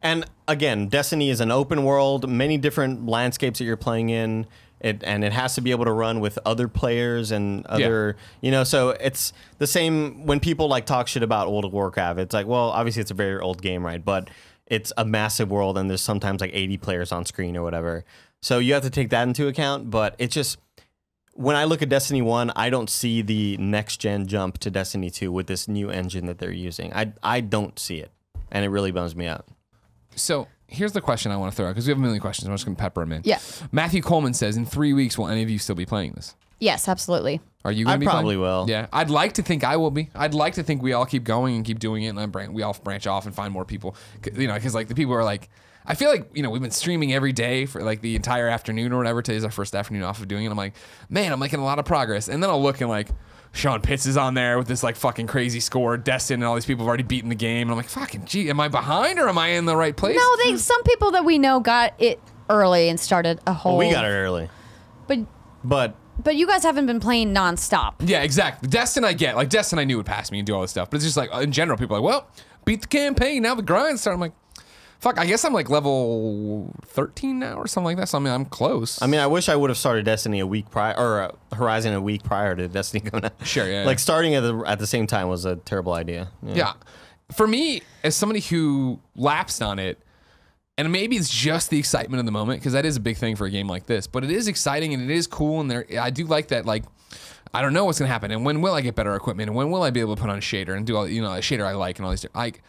And again, Destiny is an open world, many different landscapes that you're playing in. And it has to be able to run with other players and other, so it's the same when people like talk shit about World of Warcraft. It's like, well, obviously it's a very old game, right? But it's a massive world and there's sometimes like 80 players on screen or whatever. So you have to take that into account. But it's just, when I look at Destiny 1, I don't see the next gen jump to Destiny 2 with this new engine that they're using. I don't see it. And it really bums me out. So here's the question I want to throw out, because we have a million questions. I'm just going to pepper them in. Yeah. Matthew Coleman says, in 3 weeks, will any of you still be playing this? Yes, absolutely. Are you going to be playing? I probably will. Yeah. I'd like to think I will be. I'd like to think we all keep going and keep doing it, and we all branch off and find more people. Because like the people are like, I feel like, we've been streaming every day for like the entire afternoon or whatever. Today's our first afternoon off of doing it. I'm like, man, I'm making a lot of progress. And then I'll look and like, Sean Pitts is on there with this like fucking crazy score. Destin and all these people have already beaten the game. And I'm like, fucking gee, am I behind or am I in the right place? No, some people that we know got it early and started a whole. Well, we got it early. But you guys haven't been playing nonstop. Yeah, exactly. Destin I get. Like Destin I knew would pass me and do all this stuff. But it's just like, in general, people are like, well, beat the campaign. Now the grind started. I'm like, fuck, I guess I'm like level 13 now or something like that. So I mean, I'm close. I mean, I wish I would have started Destiny a week prior, or Horizon a week prior to Destiny coming out. Sure, yeah. Like starting at the same time was a terrible idea. Yeah. For me, as somebody who lapsed on it, and maybe it's just the excitement of the moment, because that is a big thing for a game like this, but it is exciting and it is cool, and I do like that, like, I don't know what's going to happen, and when will I get better equipment, and when will I be able to put on a shader and do all, a shader I like and all these different,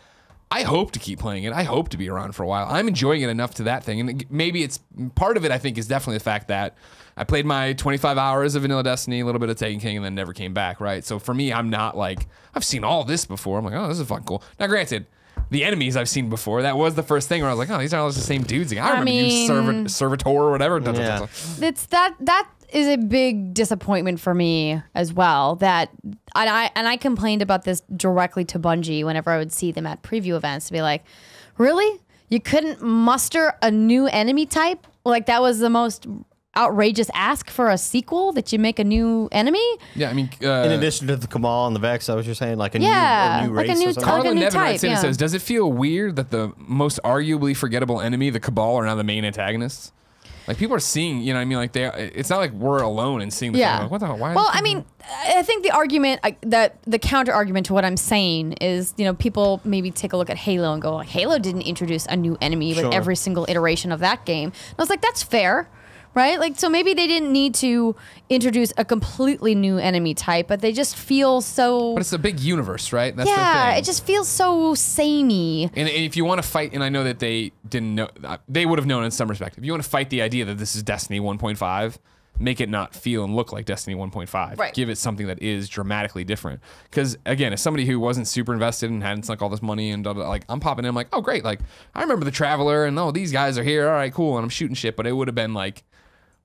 I hope to keep playing it. I hope to be around for a while. I'm enjoying it enough to that thing. And maybe it's part of it, I think, is definitely the fact that I played my 25 hours of Vanilla Destiny, a little bit of Taken King, and then never came back, right? So for me, I'm not like, I've seen all this before. I'm like, oh, this is fucking cool. Now, granted, the enemies I've seen before, that was the first thing where I was like, oh, these are all the same dudes. I remember you Servitor or whatever. Yeah. It's that is a big disappointment for me as well. That I complained about this directly to Bungie whenever I would see them at preview events to be like, really? You couldn't muster a new enemy type? Like that was the most outrageous ask for a sequel, that you make a new enemy? Yeah, I mean, in addition to the Kamal and the Vex, I was just saying, like a new race. Like a new Carla Nevin type, says, does it feel weird that the most arguably forgettable enemy, the Cabal, are now the main antagonists? Like people are seeing, you know what I mean? Like it's not like we're alone and seeing the thing. Like, what the hell? Why? Well, I mean, I think the argument, that the counter argument to what I'm saying is, people maybe take a look at Halo and go, like, Halo didn't introduce a new enemy with every single iteration of that game. And I was like, that's fair. Right? Like, so maybe they didn't need to introduce a completely new enemy type, but they just feel so... But it's a big universe, right? That's the thing. It just feels so samey. And if you want to fight, and I know that they didn't know... They would have known in some respect. If you want to fight the idea that this is Destiny 1.5, make it not feel and look like Destiny 1.5. Right. Give it something that is dramatically different. Because, again, as somebody who wasn't super invested and hadn't sunk all this money and like, I'm popping in, I'm like, oh, great. Like, I remember the Traveler, and these guys are here. All right, cool. And I'm shooting shit. But it would have been like...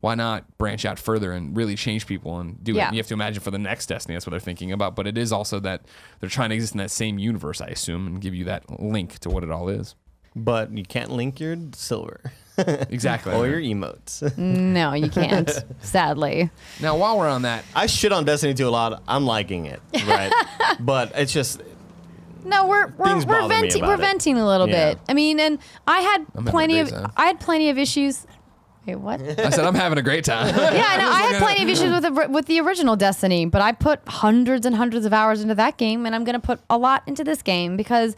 Why not branch out further and really change people and do it? And you have to imagine for the next Destiny, that's what they're thinking about. But it is also that they're trying to exist in that same universe, I assume, and give you that link to what it all is. But you can't link your silver. Exactly. Or your emotes. No, you can't, sadly. Now, while we're on that... I shit on Destiny 2 a lot. I'm liking it, right? But it's just... No, we're venting a little bit. I mean, and I had plenty of issues... Wait, what? I said I'm having a great time. Yeah, no, I had plenty of issues with the original Destiny, but I put hundreds and hundreds of hours into that game, and I'm going to put a lot into this game because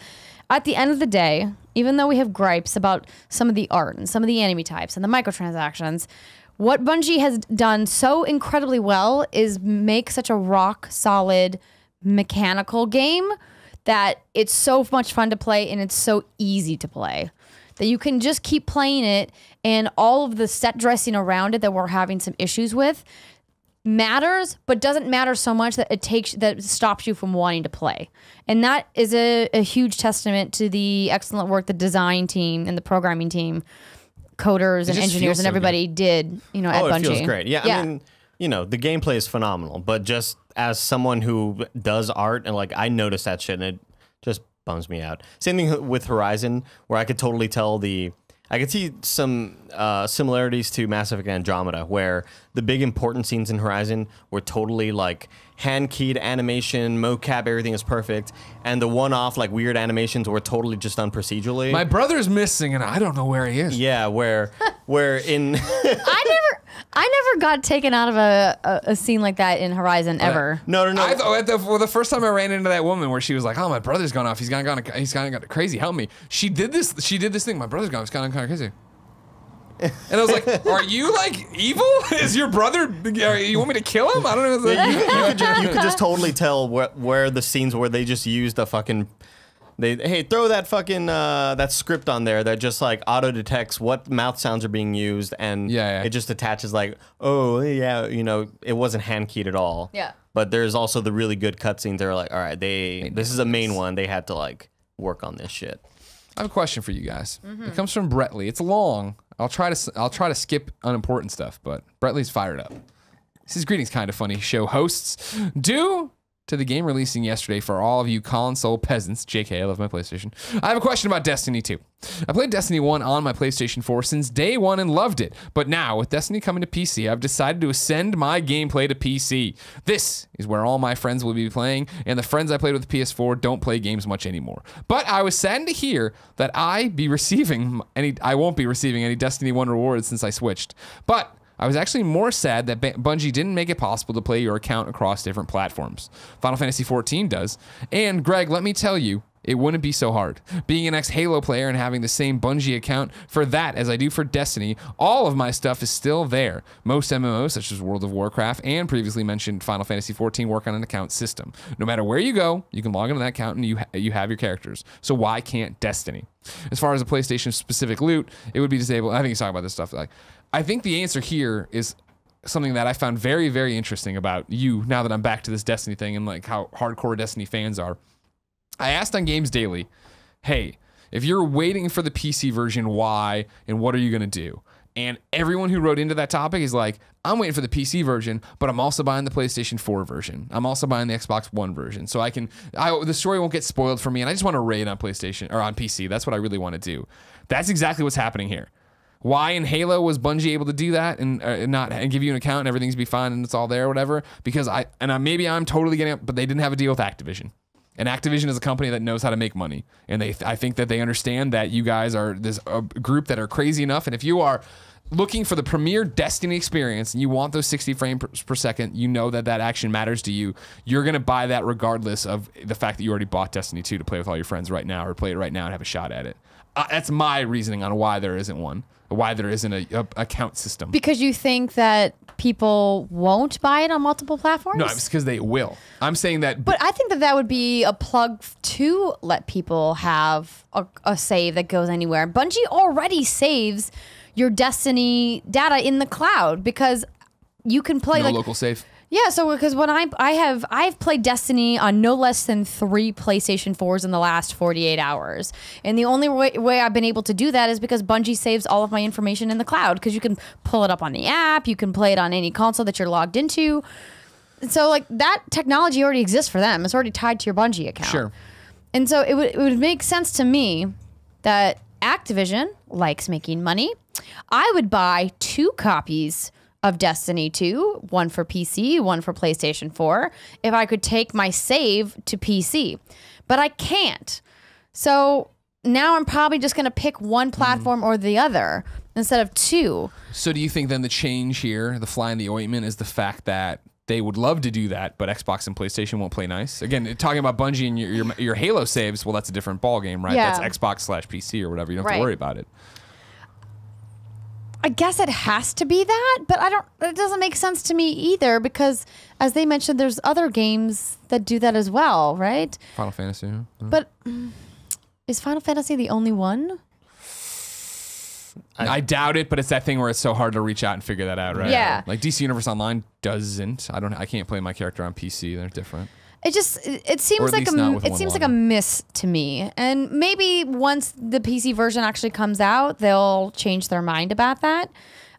at the end of the day, even though we have gripes about some of the art and some of the enemy types and the microtransactions, what Bungie has done so incredibly well is make such a rock solid mechanical game that it's so much fun to play and it's so easy to play that you can just keep playing it, and all of the set dressing around it that we're having some issues with matters, but doesn't matter so much that that stops you from wanting to play. And that is a huge testament to the excellent work the design team and the programming team, coders and engineers and everybody did, at Bungie. It feels great. Yeah, I mean, the gameplay is phenomenal, but just as someone who does art and I notice that shit and it just bums me out. Same thing with Horizon, where I could totally tell I could see some similarities to Mass Effect Andromeda, where the big important scenes in Horizon were totally hand-keyed animation, mocap, everything is perfect, and the one-off weird animations were totally just done procedurally. My brother's missing, and I don't know where he is. Yeah, where in I never got taken out of a scene like that in Horizon ever. No. The first time I ran into that woman where she was like, "Oh, my brother's gone off. He's gone crazy. Help me." She did this thing. My brother's gone. He's kind of crazy. And I was like, "Are you evil? Is your brother? You want me to kill him? I don't know." You could just totally tell where the scenes where they just used the fucking. Hey, throw that fucking that script on there that just auto detects what mouth sounds are being used, and it just attaches it wasn't hand keyed at all. Yeah. But there's also the really good cutscenes. They're all right, this is a main one. They had to work on this shit. I have a question for you guys. It comes from Brettley. It's long. I'll try to skip unimportant stuff, but Brettley's fired up. This is greetings, kind of funny show hosts. Due to the game releasing yesterday for all of you console peasants, JK, I love my PlayStation, I have a question about Destiny 2. I played Destiny 1 on my PlayStation 4 since day one and loved it, but now with Destiny coming to PC, I've decided to ascend my gameplay to PC. This is where all my friends will be playing, and the friends I played with the PS4 don't play games much anymore. But I was saddened to hear that I won't be receiving any Destiny 1 rewards since I switched. But I was actually more sad that Bungie didn't make it possible to play your account across different platforms. Final Fantasy XIV does. And Greg, let me tell you, it wouldn't be so hard. Being an ex-Halo player and having the same Bungie account for that as I do for Destiny, all of my stuff is still there. Most MMOs, such as World of Warcraft and previously mentioned Final Fantasy XIV, work on an account system. No matter where you go, you can log into that account and you have your characters. So why can't Destiny? As far as the PlayStation-specific loot, it would be disabled. I think he's talking about this stuff. I think the answer here is something that I found very, very interesting about you now that I'm back to this Destiny thing and how hardcore Destiny fans are. I asked on Games Daily, hey, if you're waiting for the PC version, why and what are you going to do? And everyone who wrote into that topic is I'm waiting for the PC version, but I'm also buying the PlayStation 4 version. I'm also buying the Xbox One version. So the story won't get spoiled for me, and I just want to raid on PlayStation or on PC. That's what I really want to do. That's exactly what's happening here. Why in Halo was Bungie able to do that and give you an account and everything's be fine and it's all there or whatever? Because maybe I'm totally getting it, but they didn't have a deal with Activision. And Activision is a company that knows how to make money. And I think that they understand that you guys are a group that are crazy enough. And if you are looking for the premier Destiny experience and you want those 60 frames per second, you know that action matters to you. You're going to buy that regardless of the fact that you already bought Destiny 2 to play with all your friends right now or play it right now and have a shot at it. That's my reasoning on why there isn't one. Why there isn't a account system. Because you think that people won't buy it on multiple platforms? No, it's because they will. I'm saying that. But I think that would be a plug to let people have a save that goes anywhere. Bungie already saves your Destiny data in the cloud because you can play local save. Yeah, so because when I've played Destiny on no less than 3 PlayStation 4s in the last 48 hours. And the only way I've been able to do that is because Bungie saves all of my information in the cloud because you can pull it up on the app, you can play it on any console that you're logged into. So that technology already exists for them. It's already tied to your Bungie account. Sure. And so it would make sense to me that Activision likes making money. I would buy 2 copies of Destiny 2, one for PC, one for PlayStation 4, if I could take my save to PC. But I can't. So now I'm probably just going to pick one platform or the other instead of 2. So do you think then the change here, the fly in the ointment, is the fact that they would love to do that, but Xbox and PlayStation won't play nice. Again, talking about Bungie and your Halo saves, well, that's a different ball game, right? Yeah. That's Xbox/PC or whatever. You don't have to worry about it. I guess it has to be that, but it doesn't make sense to me either because, as they mentioned, there's other games that do that as well, right? Final Fantasy. Yeah. But is Final Fantasy the only one? I doubt it, but it's that thing where it's so hard to reach out and figure that out, right? Yeah. Like DC Universe Online doesn't. I can't play my character on PC. They're different. It seems like a miss to me. And maybe once the PC version actually comes out, they'll change their mind about that.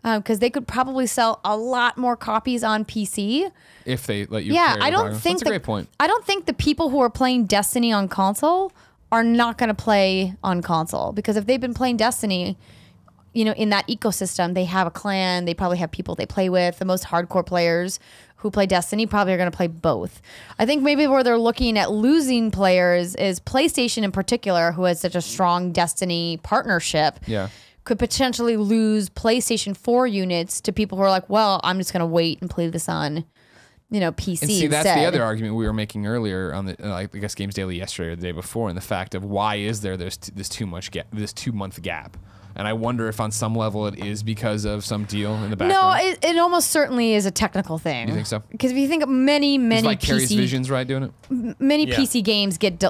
Because they could probably sell a lot more copies on PC if they let you. Yeah, carry I the don't program. think That's a great point. I don't think the people who are playing Destiny on console are not going to play on console because if they've been playing Destiny, in that ecosystem, they have a clan, they probably have people they play with. The most hardcore players who play Destiny probably are going to play both. I think maybe where they're looking at losing players is PlayStation in particular, who has such a strong Destiny partnership. Yeah. Could potentially lose PlayStation 4 units to people who are like, well, I'm just going to wait and play this on, PC And see, instead. that's the other argument we were making earlier on the, I guess Games Daily yesterday or the day before, and the fact of why is there's this 2 month gap. And I wonder if on some level it is because of some deal in the background. No, it almost certainly is a technical thing. You think so? Because if you think of many Vicarious PC Visions, right, doing it? many PC games get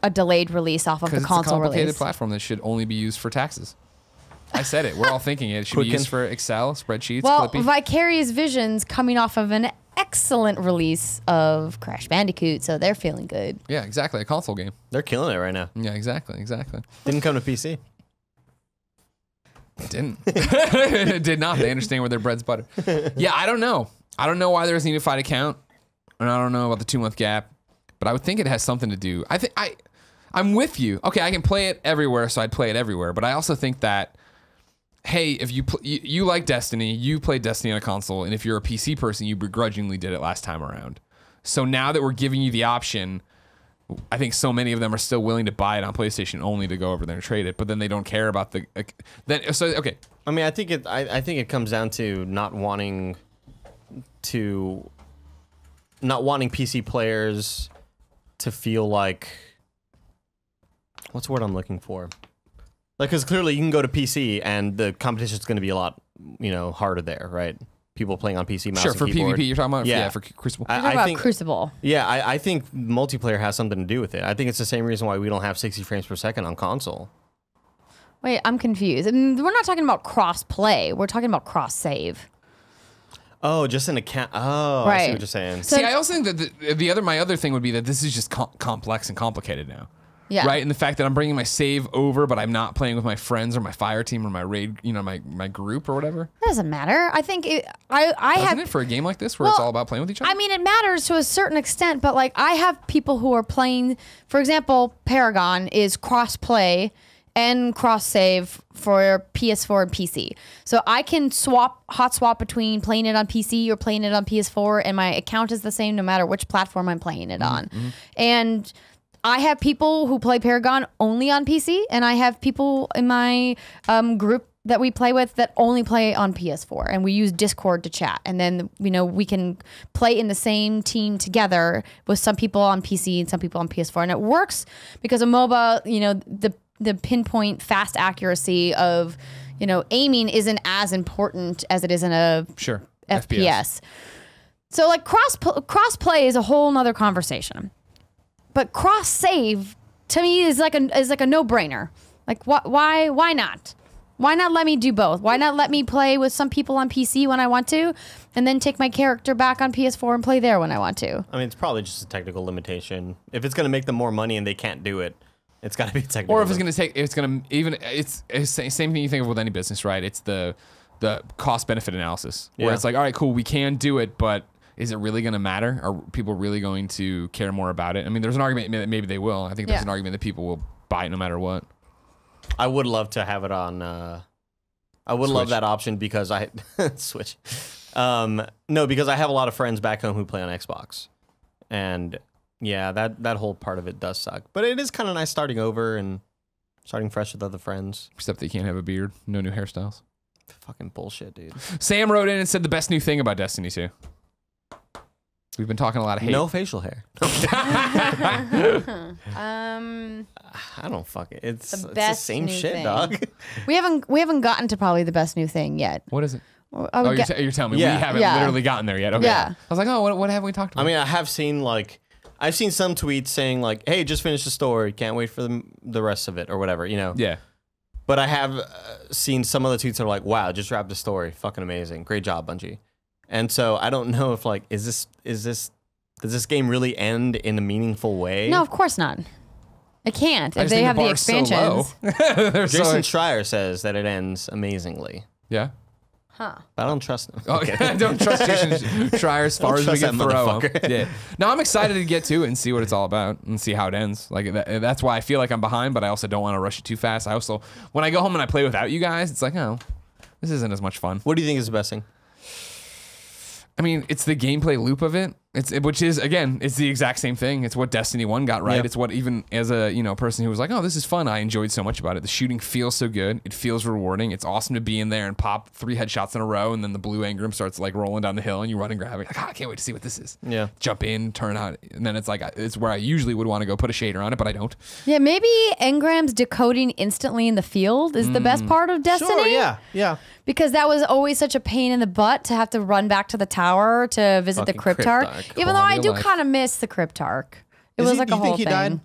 a delayed release off of the Because it's a console complicated release. platform that should only be used for taxes. I said it. We're all thinking it should be used for Excel, spreadsheets, Well, Clippy. Vicarious Visions coming off of an excellent release of Crash Bandicoot, so they're feeling good. Yeah, exactly. A console game. They're killing it right now. Yeah, exactly. Didn't come to PC. It didn't. It did not. They understand where their bread's buttered. Yeah, I don't know. I don't know why there's a unified account, and I don't know about the 2 month gap, but I would think it has something to do. I'm with you. Okay, I can play it everywhere, so I'd play it everywhere. But I also think that, hey, if you like Destiny, you played Destiny on a console, and if you're a PC person, you begrudgingly did it last time around. So now that we're giving you the option, I think so many of them are still willing to buy it on PlayStation only to go over there and trade it, but then they don't care about the. Okay. I mean, I think it comes down to not wanting PC players to feel like, what's the word I'm looking for? Like, because clearly you can go to PC and the competition is going to be a lot, harder there, right? People playing on PC, mouse Sure, and for keyboard. PvP you're talking about? Yeah. For Crucible. You're talking about Crucible. Yeah, I think multiplayer has something to do with it. I think it's the same reason why we don't have 60 frames per second on console. Wait, I'm confused. And we're not talking about cross-play. We're talking about cross-save. Oh, just an account. Oh, I see what you're saying. So- See, I also think that my other thing would be that this is just complex and complicated now. Yeah. Right, and the fact that I'm bringing my save over, but I'm not playing with my friends or my fire team or my raid, my group or whatever. It doesn't matter. I think Doesn't it for a game like this where it's all about playing with each other? I mean, it matters to a certain extent, but like I have people who are playing, for example, Paragon is cross-play and cross-save for PS4 and PC. So I can hot swap between playing it on PC or playing it on PS4, and my account is the same no matter which platform I'm playing it on. Mm-hmm. And I have people who play Paragon only on PC, and I have people in my group that we play with that only play on PS4, and we use Discord to chat. And then, we can play in the same team together with some people on PC and some people on PS4. And it works because of MOBA, the pinpoint fast accuracy of, aiming isn't as important as it is in a FPS. So like cross-play is a whole nother conversation. But cross save to me is like a no-brainer. Like why not? Why not let me do both? Why not let me play with some people on PC when I want to, and then take my character back on PS4 and play there when I want to? I mean, it's probably just a technical limitation. If it's going to make them more money and they can't do it, it's got to be technical. Or if it's going to it's same thing you think of with any business, right? It's the cost benefit analysis where it's like, all right, cool, we can do it, but is it really going to matter? Are people really going to care more about it? I mean, there's an argument that maybe they will. I think there's an argument that people will buy it no matter what. I would love to have it on. I would love that option because I Switch. No, because I have a lot of friends back home who play on Xbox, and yeah, that whole part of it does suck. But it is kind of nice starting over and starting fresh with other friends. Except they can't have a beard, no new hairstyles. Fucking bullshit, dude. Sam wrote in and said the best new thing about Destiny 2. We've been talking a lot of hate. No facial hair. I don't fuck it. It's the same new shit, thing. dog. We haven't gotten to probably the best new thing yet. What is it? I would You're telling me Yeah. we haven't Yeah. literally gotten there yet. Okay. Yeah. I was like, oh, what haven't we talked about? I mean, I have seen I've seen some tweets saying like, "Hey, just finished the story. Can't wait for the rest of it or whatever." You know. yeah. But I have seen some of the tweets that are like, "Wow, just wrapped the story. Fucking amazing. Great job, Bungie." And so I don't know if like, does this game really end in a meaningful way? No, of course not. It can't. I If just they think have the bar's so low. expansions. They're so- Jason Schreier says that it ends amazingly, yeah. Huh. but I don't trust him. Oh, I don't trust Jason Schreier as far Don't as we trust can that throw him. motherfucker. Yeah. No, I'm excited to get to it and see what it's all about and see how it ends. Like that's why I feel like I'm behind, but I also don't want to rush it too fast. I also, when I go home and I play without you guys, it's like, oh, this isn't as much fun. What do you think is the best thing? I mean, it's the gameplay loop of it. Which is, again, it's the exact same thing. It's what Destiny 1 got right. Yeah. It's what, even as a person who was like, oh, this is fun, I enjoyed so much about it. The shooting feels so good. It feels rewarding. It's awesome to be in there and pop 3 headshots in a row, and then the blue engram starts like rolling down the hill, and you run and grab it. Like, I can't wait to see what this is. Yeah. Jump in, turn out, and then it's like, it's where I usually would want to go put a shader on it, but I don't. Yeah, maybe engrams decoding instantly in the field is the best part of Destiny. Sure. Yeah. Because that was always such a pain in the butt to have to run back to the tower to visit the Fucking Cryptarch. Cryptarch. Even though I Quality do of life. kind of miss the Cryptarch. It Is was he- like a you whole think he thing. died?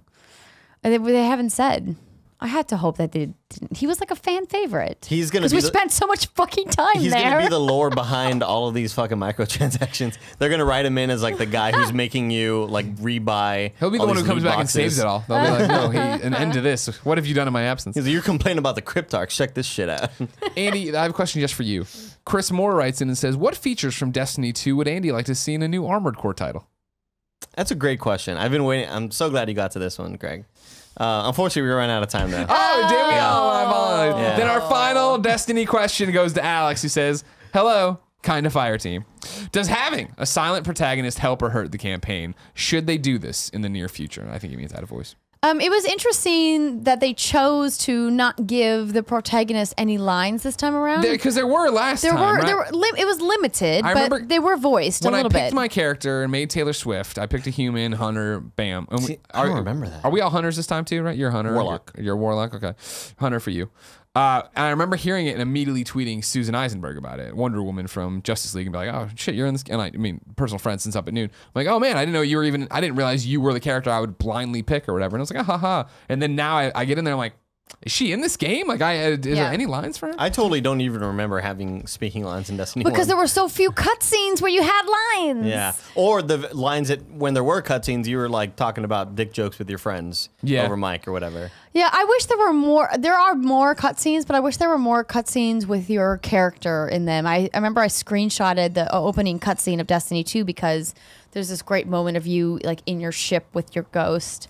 They haven't said. I had to hope that they didn't. He was like a fan favorite. He's gonna because be we the- spent so much fucking time He's there. gonna be the lore behind all of these fucking microtransactions. They're gonna write him in as like the guy who's making you like rebuy. He'll be the all one who these comes loot back and boxes. saves it all. They'll be like, no, an end to this. What have you done in my absence? He's like, you're complaining about the Cryptarch. Check this shit out. Andy, I have a question just for you. Chris Moore writes in and says, what features from Destiny 2 would Andy like to see in a new Armored Core title? That's a great question. I've been waiting. I'm so glad you got to this one, Greg. Unfortunately, we ran out of time though. Oh, did we? Oh, Yeah. Then our final Destiny question goes to Alex, who says, hello, kind of fire team. Does having a silent protagonist help or hurt the campaign? Should they do this in the near future? I think he means out of voice. It was interesting that they chose to not give the protagonist any lines this time around. Because there were last time, right? It was limited, I but remember they were voiced a when I little picked bit. my character and made Taylor Swift, I picked a human, hunter, bam. And See, I don't remember that. Are we all hunters this time too, right? You're a hunter. Warlock. You're a warlock, okay. Hunter for you. And I remember hearing it and immediately tweeting Susan Eisenberg about it, Wonder Woman from Justice League, and be like, oh, shit, you're in this. And I mean, personal friend since up at noon. I'm like, oh, man, I didn't know you were even, I didn't realize you were the character I would blindly pick or whatever. And I was like, ah, ha, ha. And then now I get in there, I'm like, is she in this game? Like, is there any lines for her? I totally don't even remember having speaking lines in Destiny 1. because there were so few cutscenes where you had lines. Yeah. Or the lines that when there were cutscenes, you were like talking about dick jokes with your friends over mic or whatever. Yeah, I wish there were more. There are more cutscenes, but I wish there were more cutscenes with your character in them. I remember I screenshotted the opening cutscene of Destiny 2 because there's this great moment of you like in your ship with your ghost.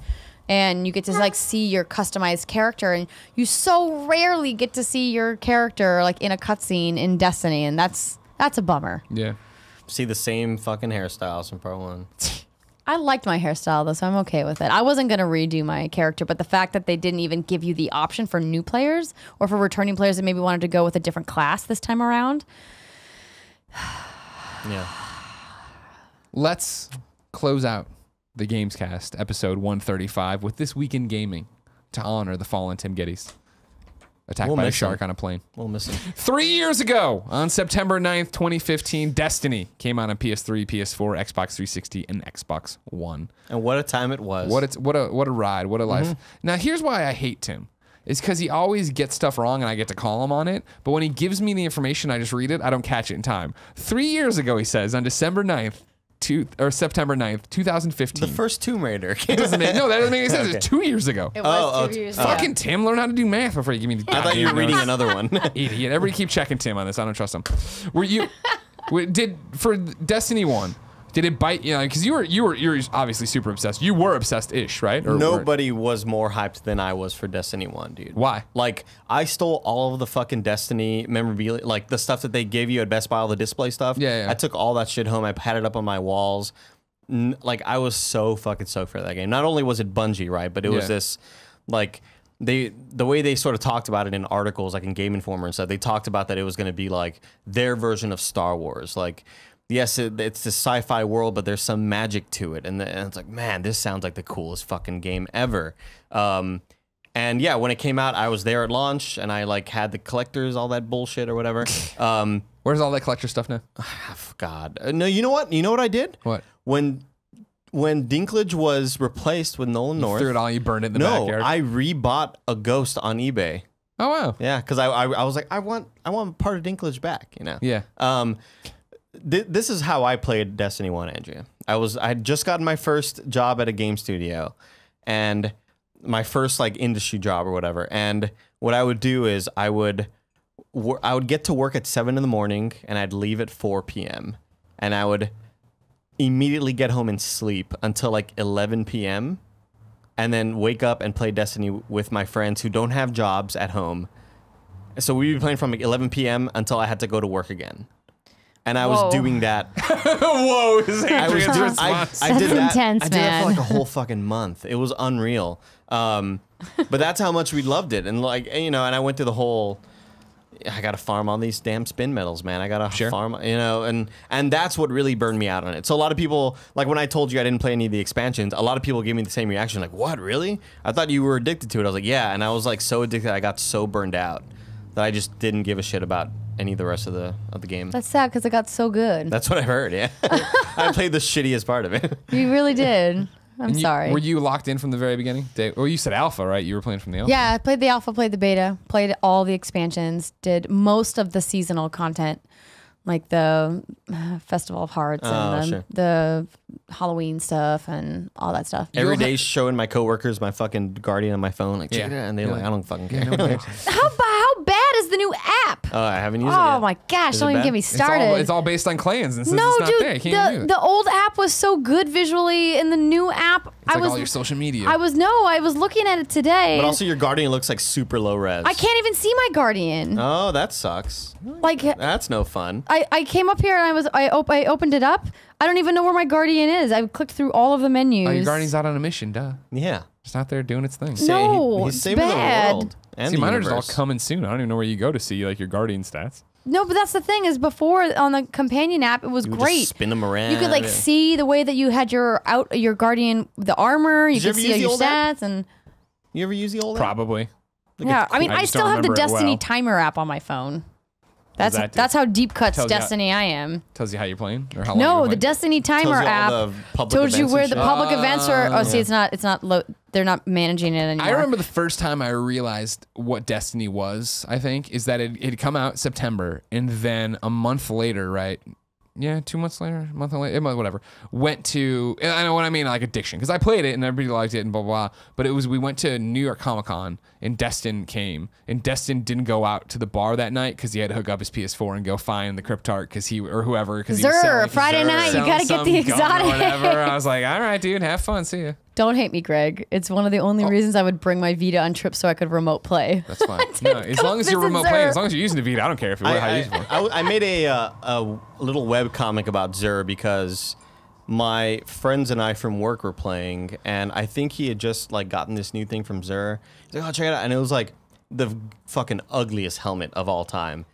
And you get to like see your customized character, and you so rarely get to see your character like in a cutscene in Destiny, and that's a bummer. Yeah. See the same fucking hairstyles from Part 1. I liked my hairstyle though, so I'm okay with it. I wasn't gonna redo my character, but the fact that they didn't even give you the option for new players or for returning players that maybe wanted to go with a different class this time around. Yeah. Let's close out the Gamescast episode 135 with This Week in Gaming to honor the fallen Tim Gettys. Attacked by a shark on a plane. We'll miss him. 3 years ago, on September 9th, 2015, Destiny came out on PS3, PS4, Xbox 360, and Xbox One. And what a time it was. What a ride, what a life. Now, here's why I hate Tim. It's because he always gets stuff wrong and I get to call him on it. But when he gives me the information, I just read it. I don't catch it in time. 3 years ago, he says, on December 9th, September 9th, 2015. The first Tomb Raider. That doesn't make any sense. Okay. It's 2 years ago. It was 2 years ago. Fucking Tim, learn how to do math before you give me the I thought you were reading notes. another one. Idiot. Everybody keep checking Tim on this. I don't trust him. For Destiny 1, did it bite you? Because you're obviously super obsessed. You were obsessed-ish, right? Or Nobody was more hyped than I was for Destiny 1, dude. Why? Like, I stole all of the fucking Destiny memorabilia, like the stuff that they gave you at Best Buy, all the display stuff. Yeah. I took all that shit home. I had it up on my walls. Like, I was so fucking stoked for that game. Not only was it Bungie, right, but it was this, like, the way they sort of talked about it in articles, like in Game Informer and stuff, they talked about that it was going to be like their version of Star Wars. Like, yes, it's this sci-fi world, but there's some magic to it, and it's like, man, this sounds like the coolest fucking game ever. And yeah, when it came out, I was there at launch, and I like had the collectors, all that bullshit or whatever. Where's all that collector stuff now? God, no, you know what? You know what I did? What? When Dinklage was replaced with Nolan North, Threw it all. You burned it in the no, backyard. I rebought a Ghost on eBay. Oh wow. Yeah, because I was like, I want part of Dinklage back, you know. Yeah. This is how I played Destiny 1, Andrea. I had just gotten my first job at a game studio, and my first like industry job or whatever. And what I would do is I would get to work at 7 in the morning, and I'd leave at 4 p.m. and I would immediately get home and sleep until like 11 p.m. and then wake up and play Destiny with my friends who don't have jobs at home. So we'd be playing from like 11 p.m. until I had to go to work again. And I was doing that. Whoa, is Adrian's response. I did that. Intense, I did that for man. like a whole fucking month. It was unreal. But that's how much we loved it. And like, you know, and I went through the whole, I got to farm all these damn spin medals, man. I got to farm, you know, and that's what really burned me out on it. So a lot of people, like when I told you I didn't play any of the expansions, a lot of people gave me the same reaction. Like, what, really? I thought you were addicted to it. I was like, yeah. And I was like so addicted, I got so burned out that I just didn't give a shit about any of the rest of the game. That's sad because it got so good. That's what I heard, yeah. I played the shittiest part of it. You really did. I'm sorry. Were you locked in from the very beginning? Well, you said alpha, right? You were playing from the alpha? Yeah, I played the alpha, played the beta, played all the expansions, did most of the seasonal content, like the Festival of Hearts and the Halloween stuff and all that stuff. Every day showing my coworkers my fucking Guardian on my phone, like, check it out, and they're like, I don't fucking care. How bad is the new app? Oh, I haven't used it Oh yet. my gosh, don't even bad? get me started. It's all based on clans, and since No, it's not dude, there, you can't do it. the old app was so good visually, and the new app, It's like all your social media. I was looking at it today. But also your Guardian looks like super low res. I can't even see my Guardian. Oh, that sucks. Like That's no fun. I came up here and I opened it up. I don't even know where my Guardian is. I clicked through all of the menus. Oh, your Guardian's out on a mission, duh. Yeah. It's not there doing its thing. No, He's it's saving bad. the world and See, the mine are just all universe. coming soon. I don't even know where you go to see like your Guardian stats. No, but that's the thing is before on the companion app, it was You would great. just spin them around. You could like see the way that you had your Guardian, the armor. You Did you could ever see use all the your old app? stats and You ever use the old app? Probably. yeah. I mean, I I just still don't have the remember it Destiny well. timer app on my phone. does that do? That's how deep cuts Tells you how- Destiny I am. Tells you how you're playing or how long No, you're the playing? Destiny timer Tells you all app the public told you events where and the shit. public events are. Oh, see, yeah. it's not. They're not managing it anymore. I remember the first time I realized what Destiny was, I think, is that it had come out September, and then a month later, right? Yeah, 2 months later, a month later, whatever. Went to, I know what I mean, like addiction, because I played it and everybody liked it and blah, blah, blah. But we went to New York Comic Con and Destin came, and Destin didn't go out to the bar that night because he had to hook up his PS4 and go find the Cryptarch because he was Xur, Friday night, you gotta get the exotic. Or whatever. I was like, all right, dude, have fun, see ya. Don't hate me, Greg. It's one of the only reasons I would bring my Vita on trips so I could remote play. That's fine. No, as go long as you're visit remote Xur. playing, as long as you're using the Vita, I don't care if how you use it for. I made a little web comic about Xur because my friends and I from work were playing, and I think he had just like gotten this new thing from Xur. He's like, oh, check it out. And it was like the fucking ugliest helmet of all time.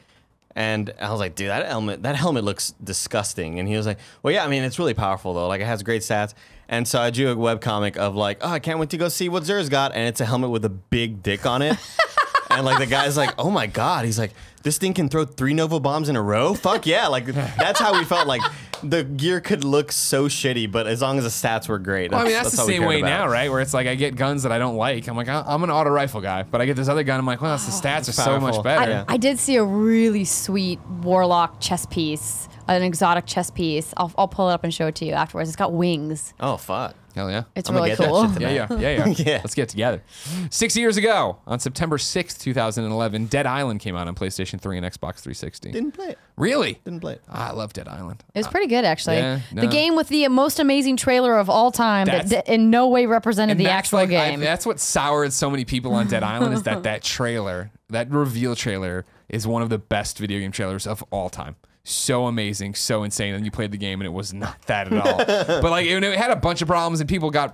And I was like, dude, that helmet looks disgusting. And he was like, well, yeah, I mean, it's really powerful, though. Like, it has great stats. And so I drew a webcomic of like, oh, I can't wait to go see what Xur's got. And it's a helmet with a big dick on it. And like the guy's like, oh my God. He's like, this thing can throw 3 Nova bombs in a row? Fuck yeah. Like, that's how we felt. Like, the gear could look so shitty, but as long as the stats were great. Well, I mean, that's the all we same cared way about. now, right? Where it's like I get guns that I don't like. I'm like, I'm an auto rifle guy, but I get this other gun. I'm like, well, the stats are so much powerful. better. I did see a really sweet Warlock chest piece, an exotic chest piece. I'll pull it up and show it to you afterwards. It's got wings. Oh, fuck. Hell yeah. It's I'm gonna really get that cool. shit Yeah. Yeah. Let's get together. 6 years ago, on September 6th, 2011, Dead Island came out on PlayStation 3 and Xbox 360. Didn't play it. Really? Didn't play it. I love Dead Island. It was pretty good, actually. Yeah, The no. game with the most amazing trailer of all time that in no way represented And the that's actual like, game. that's what soured so many people on Dead Island is that trailer, that reveal trailer, is one of the best video game trailers of all time. So amazing, so insane. And you played the game and it was not that at all. But like it had a bunch of problems and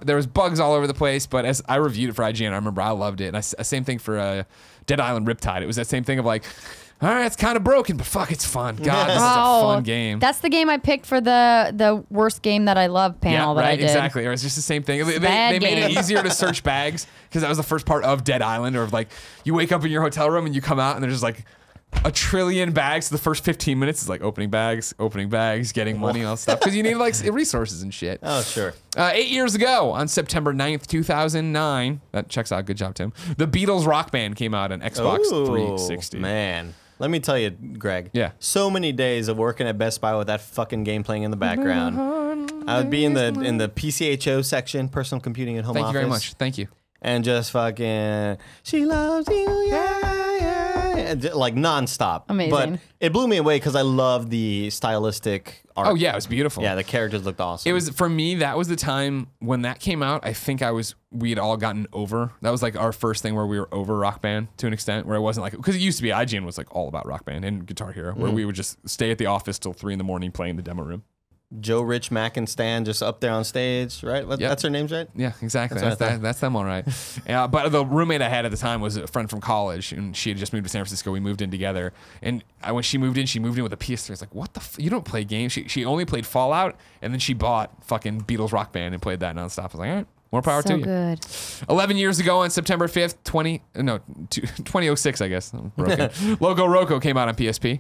there was bugs all over the place. But as I reviewed it for IGN, I remember I loved it. And same thing for Dead Island Riptide. It was that same thing of like, All right, it's kind of broken, but fuck, it's fun. God, this is a fun game. That's the game I picked for the worst game that I love panel that I did. Exactly. Or it's just the same thing. They made it easier to search bags because that was the first part of Dead Island. Or like you wake up in your hotel room and you come out and there's like a trillion bags. So the first 15 minutes is like opening bags, getting money, all that stuff. Because you need like resources and shit. Oh, sure. 8 years ago, on September 9th, 2009, that checks out. Good job, Tim. The Beatles Rock Band came out on Xbox 360. Man. Let me tell you, Greg. Yeah. So many days of working at Best Buy with that fucking game playing in the background. I would be in the PCHO section, personal computing at home office. Thank you very much. Thank you. And just fucking, she loves you, yeah. Like nonstop. Amazing. But it blew me away because I love the stylistic art. Oh yeah, it was beautiful. Yeah, the characters looked awesome. It was, for me, that was the time when that came out. I think we had all gotten over. That was like our first thing where we were over Rock Band to an extent, where it wasn't like, because it used to be IGN was like all about Rock Band and Guitar Hero, where we would just stay at the office till 3 a.m. playing the demo room. Joe, Rich, Mac, and Stan just up there on stage, right? Yep. That's their names, right? Yeah, exactly. That's them, all right. But the roommate I had at the time was a friend from college, and she had just moved to San Francisco. We moved in together, and when she moved in with a PS3. I was like, "What the? You don't play games?" She only played Fallout, and then she bought fucking Beatles Rock Band and played that nonstop. I was like, "All right, more power to you." So good. 11 years ago on September 5th, 2006, I guess. I'm broken. Loco Roco came out on PSP.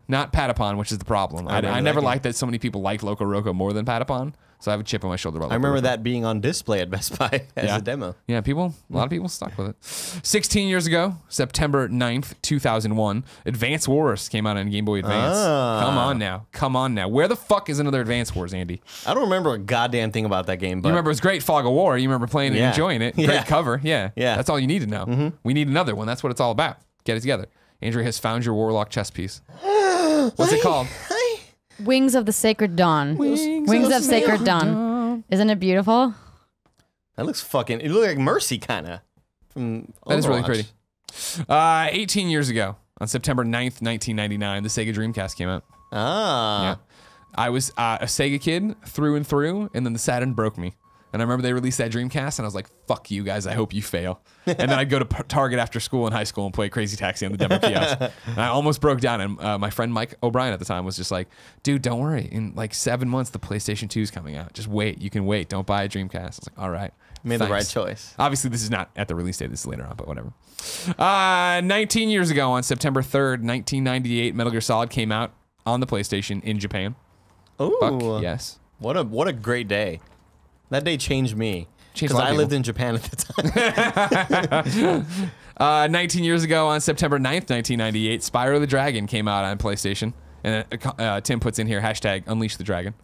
Not Patapon, which is the problem. I never liked that so many people liked Loco Roco more than Patapon, so I have a chip on my shoulder about I Loco remember Roco. that being on display at Best Buy as a demo. Yeah, a lot of people stuck with it. 16 years ago, September 9th, 2001, Advance Wars came out on Game Boy Advance. Come on now. Where the fuck is another Advance Wars, Andy? I don't remember a goddamn thing about that game, but You remember it was great, Fog of War. You remember playing it and enjoying it. Yeah. Great cover. Yeah. Yeah. That's all you need to know. We need another one. That's what it's all about. Get it together. Andrea has found your Warlock chess piece. What's it called? Wings of the Sacred Dawn. Wings of Sacred Dawn. Isn't it beautiful? that looks fucking. It looked like Mercy, kind of. From That is really Overwatch. pretty. 18 years ago, on September 9th, 1999, the Sega Dreamcast came out. Yeah. I was a Sega kid through and through, and then the Saturn broke me. And I remember they released that Dreamcast, and I was like, fuck you guys, I hope you fail. And then I'd go to Target after school in high school and play Crazy Taxi on the demo kiosk. And I almost broke down, and my friend Mike O'Brien at the time was just like, dude, don't worry. In like 7 months, the PlayStation 2 is coming out. Just wait. You can wait. Don't buy a Dreamcast. I was like, all right. Made the right choice. Obviously, this is not at the release date. This is later on, but whatever. 19 years ago, on September 3rd, 1998, Metal Gear Solid came out on the PlayStation in Japan. Ooh. Fuck yes. What a great day. That day changed me. Changed Because a lot I of lived in Japan at the time. 19 years ago, on September 9th, 1998, Spyro the Dragon came out on PlayStation. And Tim puts in here, hashtag Unleash the Dragon.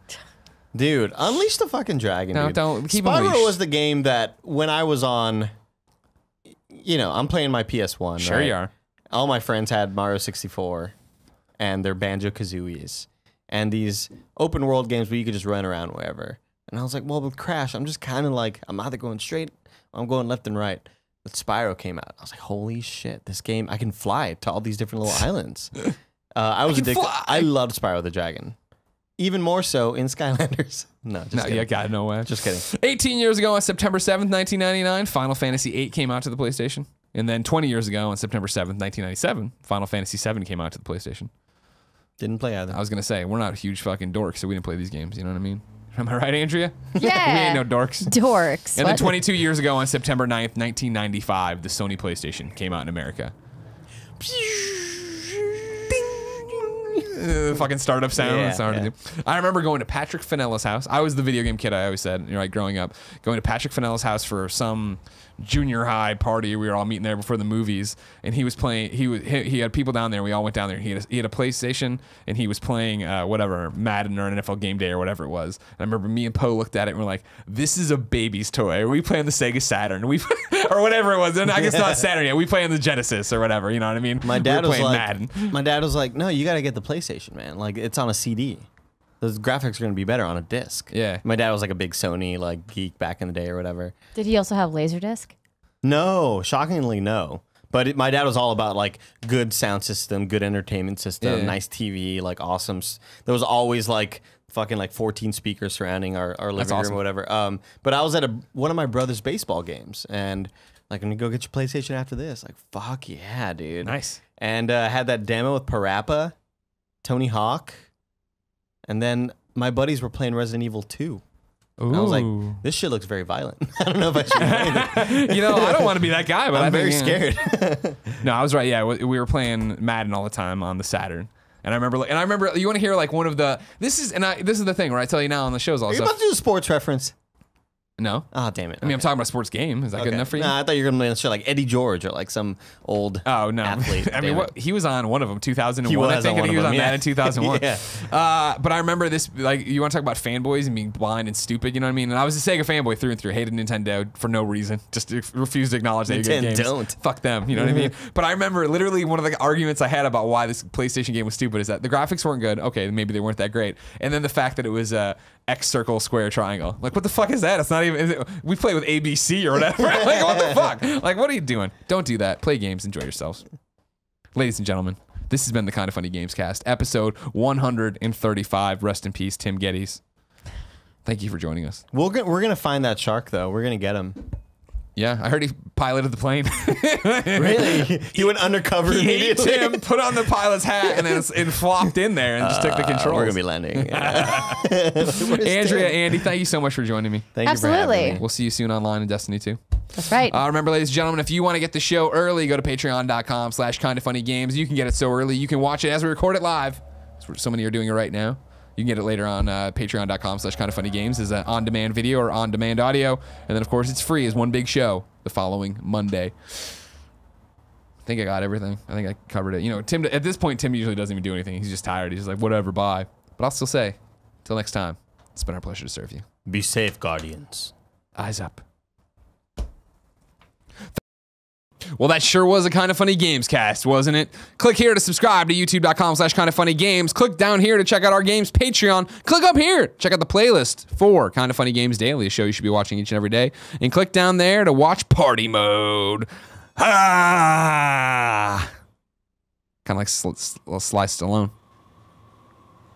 Dude, Unleash the fucking Dragon, No, dude. don't. Keep Spyro Unleash. was the game that when I was on, I'm playing my PS1. Sure right? you are. All my friends had Mario 64 and their Banjo-Kazooies and these open world games where you could just run around wherever. And I was like, well, with Crash, I'm just kind of like, I'm either going straight or I'm going left and right. But Spyro came out. I was like, holy shit, this game, I can fly to all these different little islands. I was addicted. fly. I loved Spyro the Dragon. Even more so in Skylanders. No, just kidding. Yeah, God, no way. Just kidding. 18 years ago, on September 7th, 1999, Final Fantasy VIII came out to the PlayStation. And then 20 years ago, on September 7th, 1997, Final Fantasy VII came out to the PlayStation. Didn't play either. I was going to say, we're not huge fucking dorks, so we didn't play these games. You know what I mean? Am I right, Andrea? Yeah. We ain't no dorks. Dorks. And then What? 22 years ago, on September 9th, 1995, the Sony PlayStation came out in America. Fucking startup sound. Yeah, It's hard to do. I remember going to Patrick Finella's house. I was the video game kid, I always said, growing up. Going to Patrick Finella's house for some junior high party. We were all meeting there before the movies, and he was playing. He had people down there. We all went down there. He had a PlayStation, and he was playing whatever, Madden or NFL Game Day or whatever it was. And I remember me and Poe looked at it and we're like, "This is a baby's toy." Are we playing the Sega Saturn? Or whatever it was. And I guess not Saturn yet. We playing the Genesis or whatever. You know what I mean? My dad we were was playing like, Madden. my dad was like, no, you got to get the PlayStation, man. Like, it's on a CD. Those graphics are going to be better on a disc. Yeah. My dad was like a big Sony geek back in the day or whatever. Did he also have Laserdisc? No, shockingly no. But my dad was all about like good sound system, good entertainment system, Yeah. nice TV, like awesome. There was always like fucking like 14 speakers surrounding our living awesome. room or whatever. But I was at one of my brother's baseball games and like, I'm gonna go get your PlayStation after this. Like, fuck yeah, dude. Nice. and had that demo with Parappa, Tony Hawk, and then my buddies were playing Resident Evil 2. And I was like, this shit looks very violent. I don't know if I should play it. You know, I don't want to be that guy, but I'm I think, very scared. No, I was right. Yeah, we were playing Madden all the time on the Saturn. And I remember, you want to hear like one of the, this is the thing where I tell you now on the shows all Are this you stuff. about to do a sports reference? No. Oh, damn it. I mean, I'm talking about a sports game. Is that good enough for you? Nah, I thought you were going to say like Eddie George or like some old athlete. I mean, he was on one of them, 2001, He was I think, on and he was one on of them, Madden 2001. Yeah. But I remember this, like, you want to talk about fanboys and being blind and stupid, you know what I mean? And I was a Sega fanboy through and through. Hated Nintendo for no reason. Just refused to acknowledge that good games. Don't. Fuck them, you know what I mean? But I remember literally one of the arguments I had about why this PlayStation game was stupid is that the graphics weren't good. Okay, maybe they weren't that great. And then the fact that it was X circle square triangle. Like, what the fuck is that? It's not even, we play with ABC or whatever. Like, what the fuck? Like, what are you doing? Don't do that. Play games. Enjoy yourselves. Ladies and gentlemen, this has been the Kind of Funny Gamescast, episode 135. Rest in peace, Tim Gettys. Thank you for joining us. We're going to find that shark, though. We're going to get him. Yeah, I heard he piloted the plane. Really? He went undercover He ate immediately? Tim, put on the pilot's hat, and then it flopped in there and just took the controls. We're going to be landing. Andrea, Andy, thank you so much for joining me. Thank you for Absolutely. having me. We'll see you soon online in Destiny 2. That's right. Remember, ladies and gentlemen, if you want to get the show early, go to patreon.com/kindoffunnygames. You can get it so early. You can watch it as we record it live. So many are doing it right now. You can get it later on patreon.com/kindoffunnygames as an on-demand video or on-demand audio. And then, of course, it's free as one big show the following Monday. I think I got everything. I think I covered it. You know, Tim, at this point, Tim usually doesn't even do anything. He's just tired. He's just like, whatever, bye. But I'll still say, till next time, it's been our pleasure to serve you. Be safe, Guardians. Eyes up. Well, that sure was a Kind of Funny Gamescast, wasn't it? Click here to subscribe to youtube.com/kindoffunnygames. Click down here to check out our games Patreon. Click up here, check out the playlist for Kind of Funny Games Daily, a show you should be watching each and every day. And click down there to watch Party Mode. Ah! Kind of like Sly Stallone.